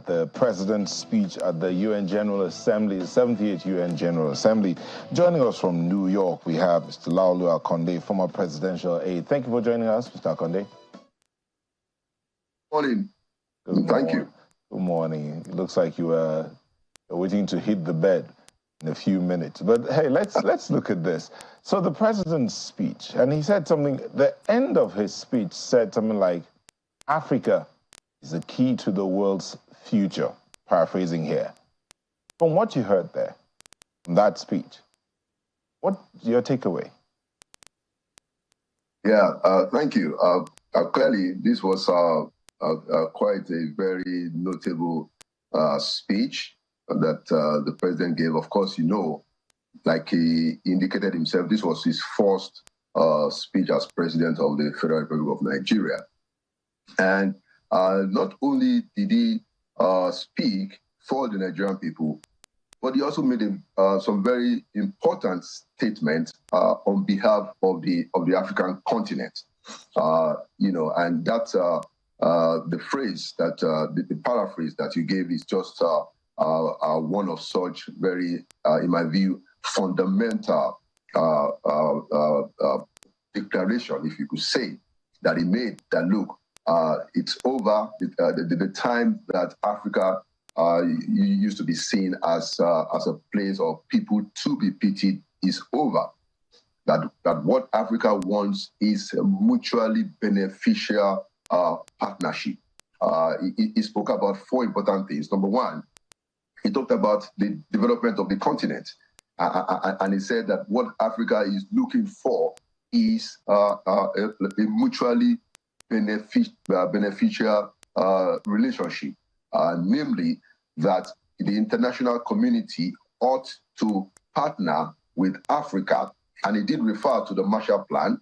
the President's speech at the UN General Assembly, the 78th UN General Assembly. Joining us from New York, we have Mr. Laolu Akonde, former presidential aide. Thank you for joining us, Mr. Akonde. Morning. Thank you. Good morning. It looks like you are waiting to hit the bed in a few minutes. But hey, let's look at this. So the president's speech, and he said something, the end of his speech said something like, Africa is the key to the world's future, paraphrasing here. From what you heard there, from that speech, what's your takeaway? Yeah, thank you. Clearly, this was quite a very notable speech that the president gave. Of course, you know, like he indicated himself, this was his first speech as president of the Federal Republic of Nigeria. And not only did he speak for the Nigerian people, but he also made some very important statements on behalf of the African continent. You know, and that's the phrase that the paraphrase that you gave is just one of such very, in my view, fundamental declaration, if you could say, that he made, that look, it's over. The time that Africa used to be seen as a place of people to be pitied is over. That what Africa wants is a mutually beneficial partnership. He spoke about four important things. Number one, he talked about the development of the continent. And he said that what Africa is looking for is a mutually beneficial relationship, namely that the international community ought to partner with Africa. And he did refer to the Marshall Plan,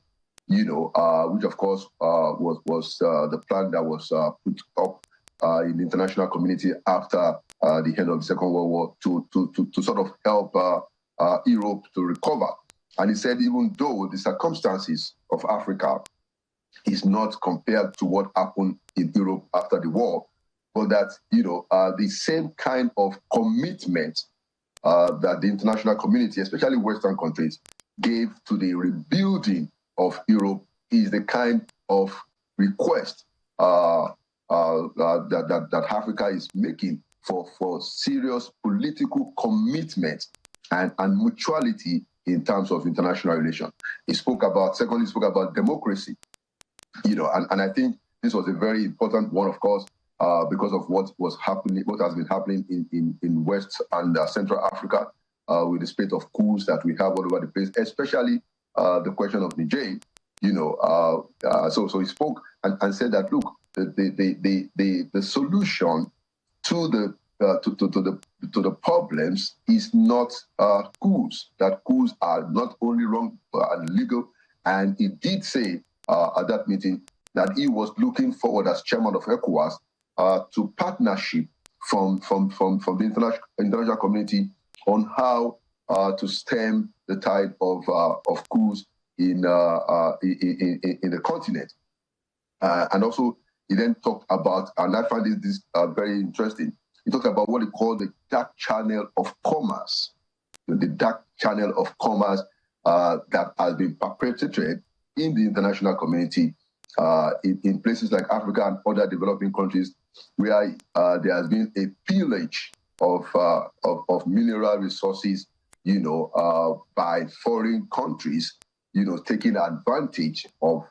you know, which of course was the plan that was put up in the international community after the end of the Second World War to sort of help Europe to recover. And he said, even though the circumstances of Africa is not compared to what happened in Europe after the war, but that, you know, the same kind of commitment that the international community, especially Western countries, gave to the rebuilding of Europe is the kind of request that Africa is making for serious political commitment and mutuality in terms of international relations. Secondly, he spoke about democracy, you know, and I think this was a very important one, of course, because of what has been happening in West and Central Africa with the spate of coups that we have all over the place, especially the question of Niger, you know. So he spoke and said that, look, the solution to the problems is not coups. That coups are not only wrong but illegal. And he did say at that meeting that he was looking forward as chairman of ECOWAS to partnership from the international community on how to stem the tide of coups in the continent. And also, he then talked about, and I find this very interesting, he talked about what he called the dark channel of commerce, the dark channel of commerce that has been perpetrated in the international community in places like Africa and other developing countries, where there has been a pillage of mineral resources, you know, by foreign countries, taking advantage of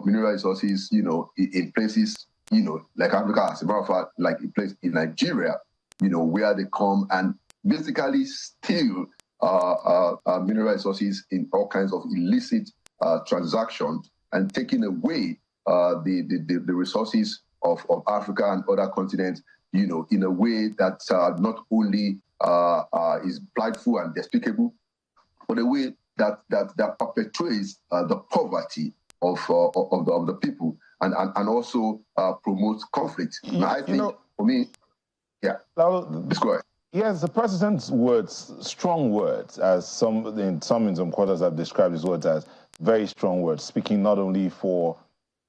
mineral resources, in places, like Africa, as a matter of fact, like a place in Nigeria, where they come and basically steal mineral resources in all kinds of illicit transactions and taking away the resources of Africa and other continents, in a way that not only is blightful and despicable, but a way that perpetuates the poverty of the people and also promotes conflict. I think, for me, yeah. Let's go ahead. Yes, the president's words, strong words, as some in some quarters have described his words as very strong words, speaking not only for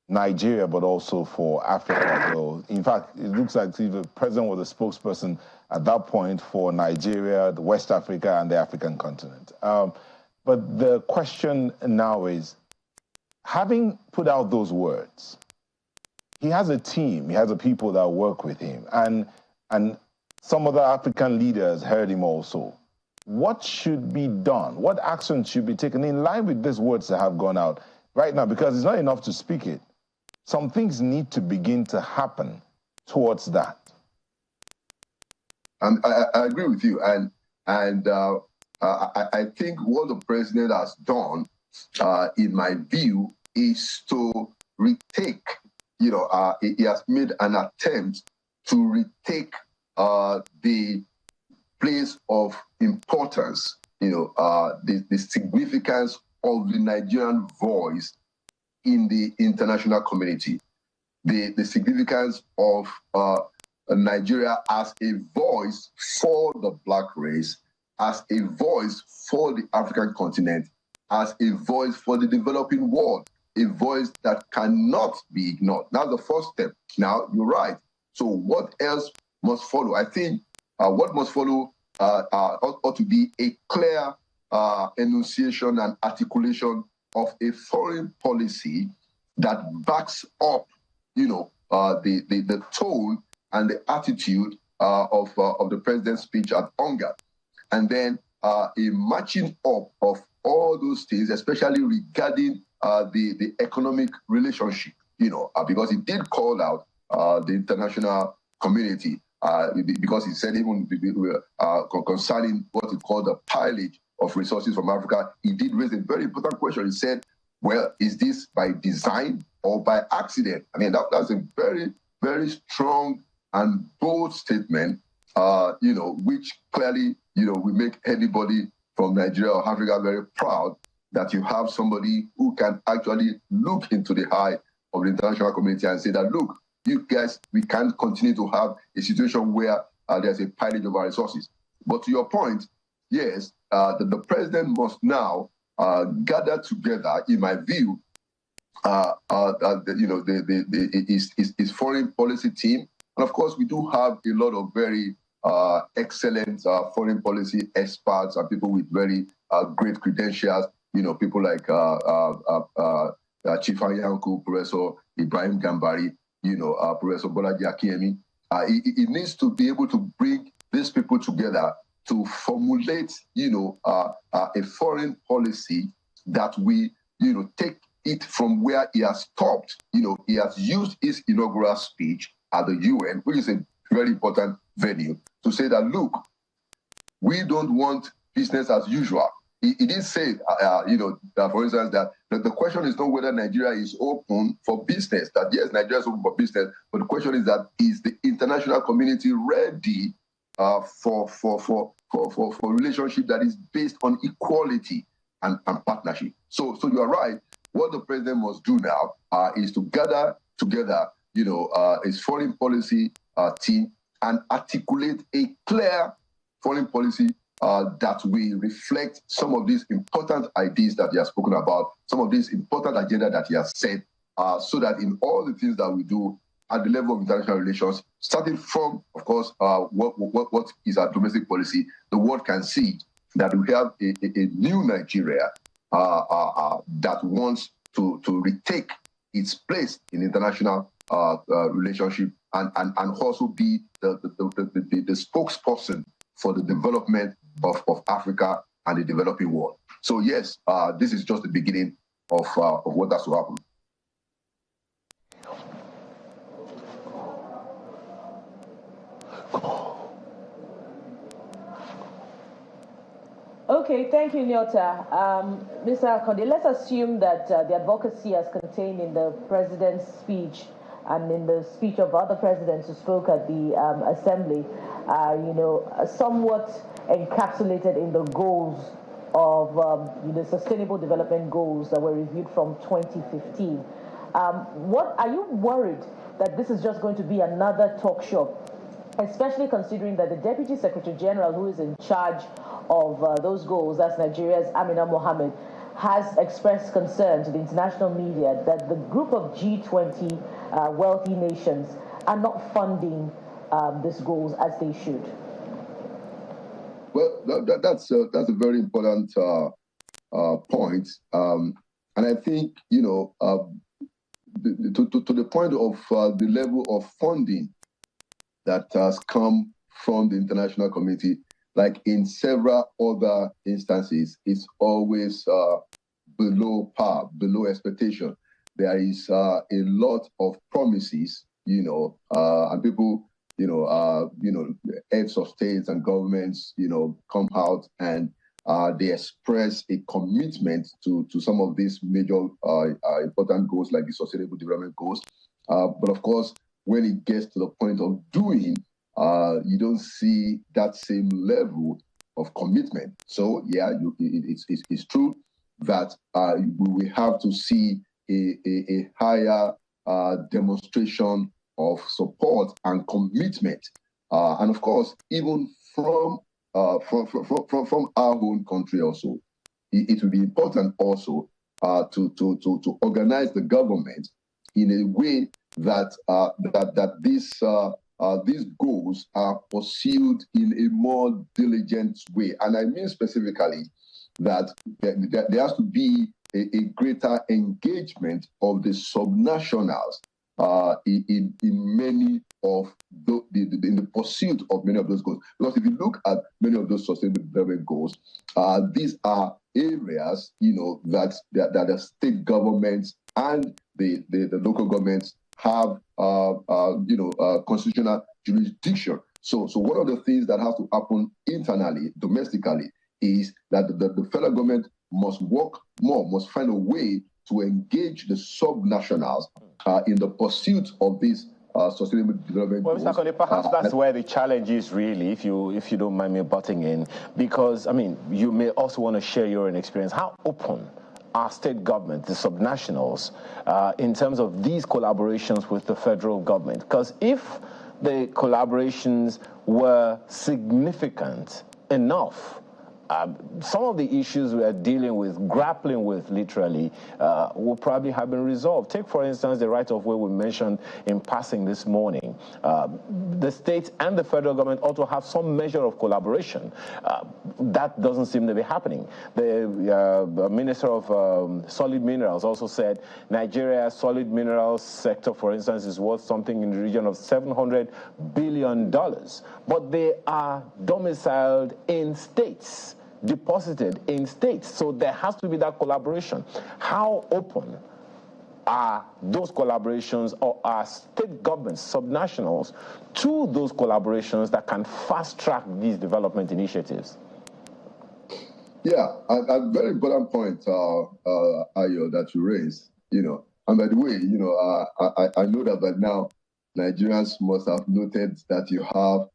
Nigeria but also for Africa. So, in fact, it looks like the president was a spokesperson at that point for Nigeria, the West Africa, and the African continent. But the question now is, having put out those words, he has a team, he has a people that work with him, and some other African leaders heard him also. What should be done? What action should be taken in line with these words that have gone out right now? Because it's not enough to speak it. Some things need to begin to happen towards that. I agree with you, and I think what the president has done, in my view, is to retake. He has made an attempt to retake the place of importance, the significance of the Nigerian voice in the international community, the significance of Nigeria as a voice for the Black race, as a voice for the African continent, as a voice for the developing world, a voice that cannot be ignored. That's the first step. Now, you're right. So what else must follow? I think what must follow ought to be a clear enunciation and articulation of a foreign policy that backs up, the tone and the attitude of the president's speech at UNGA, and then a matching up of all those things, especially regarding the economic relationship, because he did call out the international community, because he said even concerning what he called the pillage of resources from Africa, he did raise a very important question. He said, well, is this by design or by accident? I mean, that's a very, very strong and bold statement, which clearly, will make anybody from Nigeria or Africa very proud that you have somebody who can actually look into the eye of the international community and say that, look, you guys, we can't continue to have a situation where there's a pillage of our resources. But to your point, yes, the president must now gather together, in my view, his foreign policy team. And of course, we do have a lot of very excellent foreign policy experts and people with very great credentials, people like Chief Anyanku, Professor Ibrahim Gambari, Professor Bolaji Akiemi. It needs to be able to bring these people together to formulate, a foreign policy that we, take it from where he has stopped. He has used his inaugural speech at the UN, which is a very important venue, to say that, look, we don't want business as usual. He did say, for instance, that the question is not whether Nigeria is open for business, that yes, Nigeria is open for business, but the question is that, is the international community ready for relationship that is based on equality and partnership? So you are right. What the president must do now is to gather together, his foreign policy team and articulate a clear foreign policy that will reflect some of these important ideas that he has spoken about, some of these important agenda that he has said, so that in all the things that we do at the level of international relations, starting from, of course, what is our domestic policy, the world can see that we have a new Nigeria that wants to retake its place in international relationship and also be the spokesperson for the development of Africa and the developing world. So yes, this is just the beginning of what has to happen. Okay, thank you, Nyota. Mr. Akonde, let's assume that the advocacy as contained in the president's speech and in the speech of other presidents who spoke at the assembly, somewhat encapsulated in the goals of the Sustainable Development Goals that were reviewed from 2015. What are you worried that this is just going to be another talk show, especially considering that the Deputy Secretary General, who is in charge of those goals, that's Nigeria's Amina Mohammed, has expressed concern to the international media that the group of G20 wealthy nations are not funding these goals as they should? Well, that's a very important point, and I think to the point of the level of funding that has come from the international community, like in several other instances, it's always below par, below expectation. There is a lot of promises, and people, heads of states and governments, come out and they express a commitment to some of these major important goals, like the Sustainable Development Goals. But of course, when it gets to the point of doing, you don't see that same level of commitment. So yeah, it's true that we have to see a higher demonstration of support and commitment, and of course, even from our own country also. It will be important also to organize the government in a way that these goals are pursued in a more diligent way. And I mean specifically that there has to be a greater engagement of the subnationals in many of in the pursuit of many of those goals. Because if you look at many of those sustainable development goals, these are areas that the state governments and the local governments have constitutional jurisdiction. So one of the things that has to happen internally, domestically, is that the federal government must work more, must find a way to engage the subnationals in the pursuit of these sustainable development goals. Well, Mr. Akonde, perhaps that's where the challenge is really, if you don't mind me butting in, because, I mean, you may also want to share your own experience. How open are state government, the subnationals, in terms of these collaborations with the federal government? Because if the collaborations were significant enough, some of the issues we are dealing with, grappling with literally, will probably have been resolved. Take, for instance, the right of way we mentioned in passing this morning. The states and the federal government ought to have some measure of collaboration. That doesn't seem to be happening. The Minister of Solid Minerals also said Nigeria's solid minerals sector, for instance, is worth something in the region of $700 billion. But they are domiciled in states, deposited in states. So there has to be that collaboration. How open are those collaborations, or are state governments, subnationals, to those collaborations that can fast-track these development initiatives? Yeah, a very important point, Ayo, that you raised. And by the way, I know that by now Nigerians must have noted that you have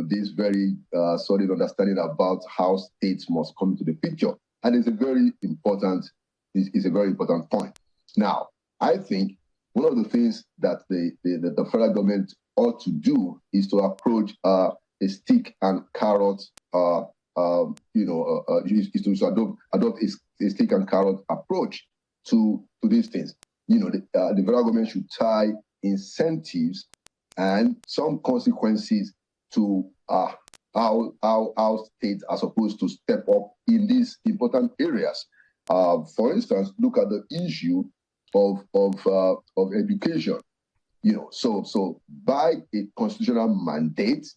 this very solid understanding about how states must come into the picture. And it's a very important point. Now, I think one of the things that the federal government ought to do is to approach a stick and carrot, is to adopt a stick and carrot approach to these things. The federal government should tie incentives and some consequences to how states are supposed to step up in these important areas. For instance, look at the issue of education. So by a constitutional mandate,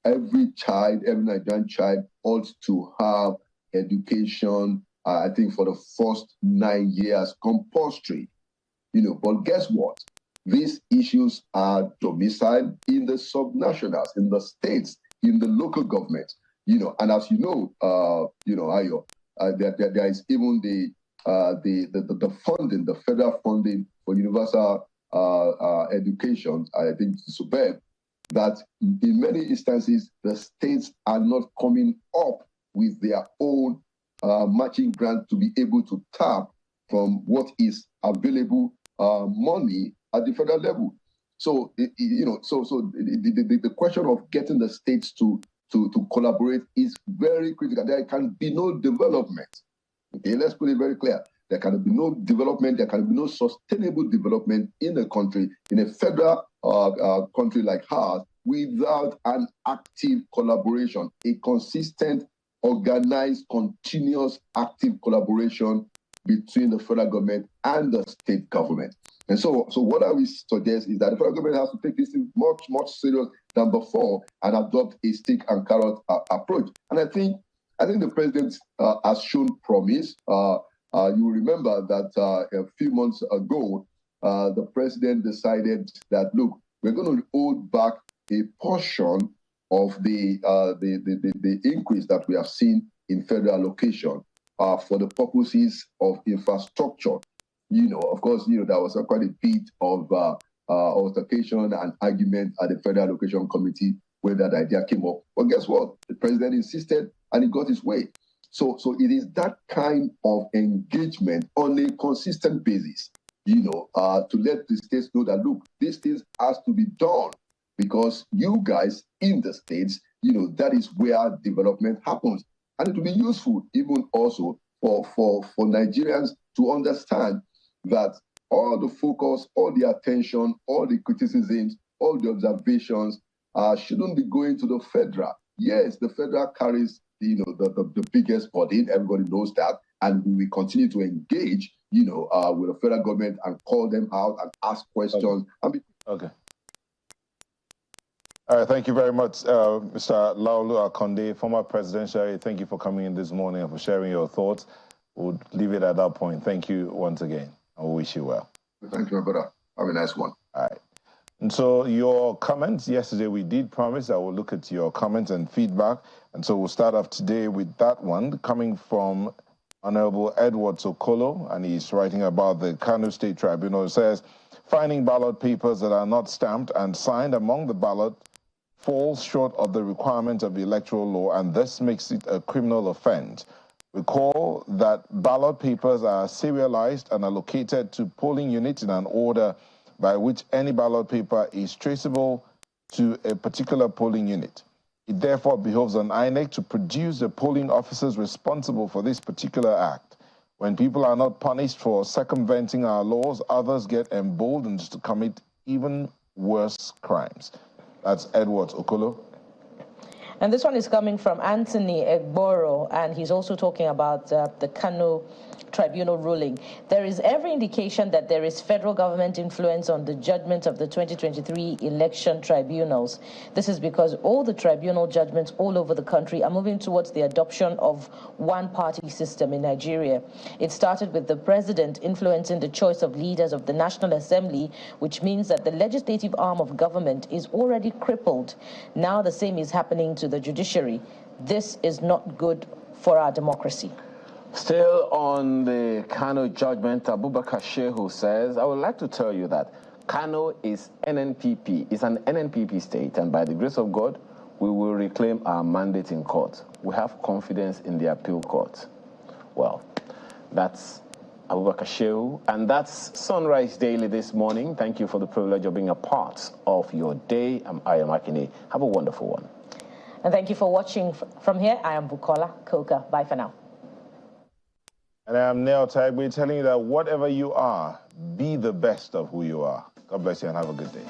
every Nigerian child ought to have education, I think for the first 9 years compulsory. But guess what? These issues are domiciled in the subnationals, in the states, in the local government. And as you know, Ayo, there is even the funding, the federal funding for universal education. I think it's superb that in many instances the states are not coming up with their own matching grant to be able to tap from what is available money at the federal level. So the question of getting the states to collaborate is very critical. There can be no development. Okay, let's put it very clear. There can be no development. There can be no sustainable development in a country, in a federal country like ours, without an active collaboration, a consistent, organized, continuous, active collaboration between the federal government and the state government. And so what I will suggest is that the federal government has to take this much, much serious than before and adopt a stick and carrot approach. And I think the president has shown promise. You remember that a few months ago, the president decided that, look, we're going to hold back a portion of the increase that we have seen in federal allocation for the purposes of infrastructure. Of course, there was quite a bit of altercation and argument at the Federal Allocation Committee where that idea came up. But guess what? The president insisted and he got his way. So it is that kind of engagement on a consistent basis, to let the states know that, look, these things has to be done because you guys in the states, that is where development happens. And it will be useful even also for Nigerians to understand that all the focus, all the attention, all the criticisms, all the observations shouldn't be going to the federal. Yes, the federal carries the biggest burden. Everybody knows that. And we continue to engage, with the federal government and call them out and ask questions. Okay. All right, thank you very much, Mr. Laolu Akonde, former presidential. Thank you for coming in this morning and for sharing your thoughts. We'll leave it at that point. Thank you once again. I wish you well. Thank you, my brother. Have a nice one. All right. And so your comments, yesterday we did promise I will look at your comments and feedback. And so we'll start off today with that one coming from Honorable Edward Sokolo, and he's writing about the Kano State Tribunal. It says, finding ballot papers that are not stamped and signed among the ballot falls short of the requirements of the electoral law, and this makes it a criminal offense. Recall that ballot papers are serialized and allocated to polling units in an order by which any ballot paper is traceable to a particular polling unit. It therefore behoves on INEC to produce the polling officers responsible for this particular act. When people are not punished for circumventing our laws, others get emboldened to commit even worse crimes. That's Edward Okolo. And this one is coming from Anthony Egboro, and he's also talking about the Kano Tribunal ruling. There is every indication that there is federal government influence on the judgment of the 2023 election tribunals. This is because all the tribunal judgments all over the country are moving towards the adoption of one-party system in Nigeria. It started with the president influencing the choice of leaders of the National Assembly, which means that the legislative arm of government is already crippled. Now the same is happening to the judiciary. This is not good for our democracy. Still on the Kano judgment, Abubakar Shehu says, I would like to tell you that Kano is NNPP, is an NNPP state, and by the grace of God, we will reclaim our mandate in court. We have confidence in the appeal court. Well, that's Abubakar Shehu, and that's Sunrise Daily this morning. Thank you for the privilege of being a part of your day. I am Akine. Have a wonderful one. And thank you for watching from here. I am Bukola Koka. Bye for now. And I am Neo Tagbe telling you that whatever you are, be the best of who you are. God bless you and have a good day.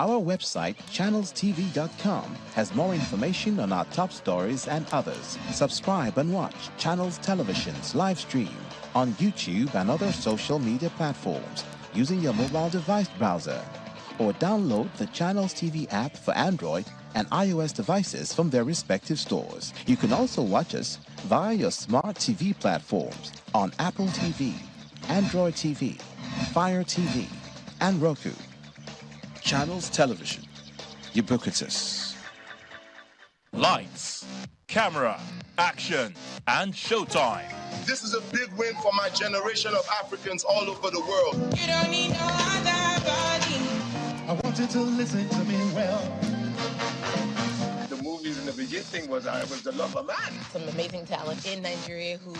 Our website, channelstv.com, has more information on our top stories and others. Subscribe and watch Channels Television's live stream on YouTube and other social media platforms using your mobile device browser, or download the Channels TV app for Android and iOS devices from their respective stores. You can also watch us via your smart TV platforms on Apple TV, Android TV, Fire TV, and Roku. Channels Television, ubiquitous. Lights, camera, action, and showtime. This is a big win for my generation of Africans all over the world. You don't need no other body. I wanted to listen to me well. The movies in the beginning was the love of man. Some amazing talent in Nigeria who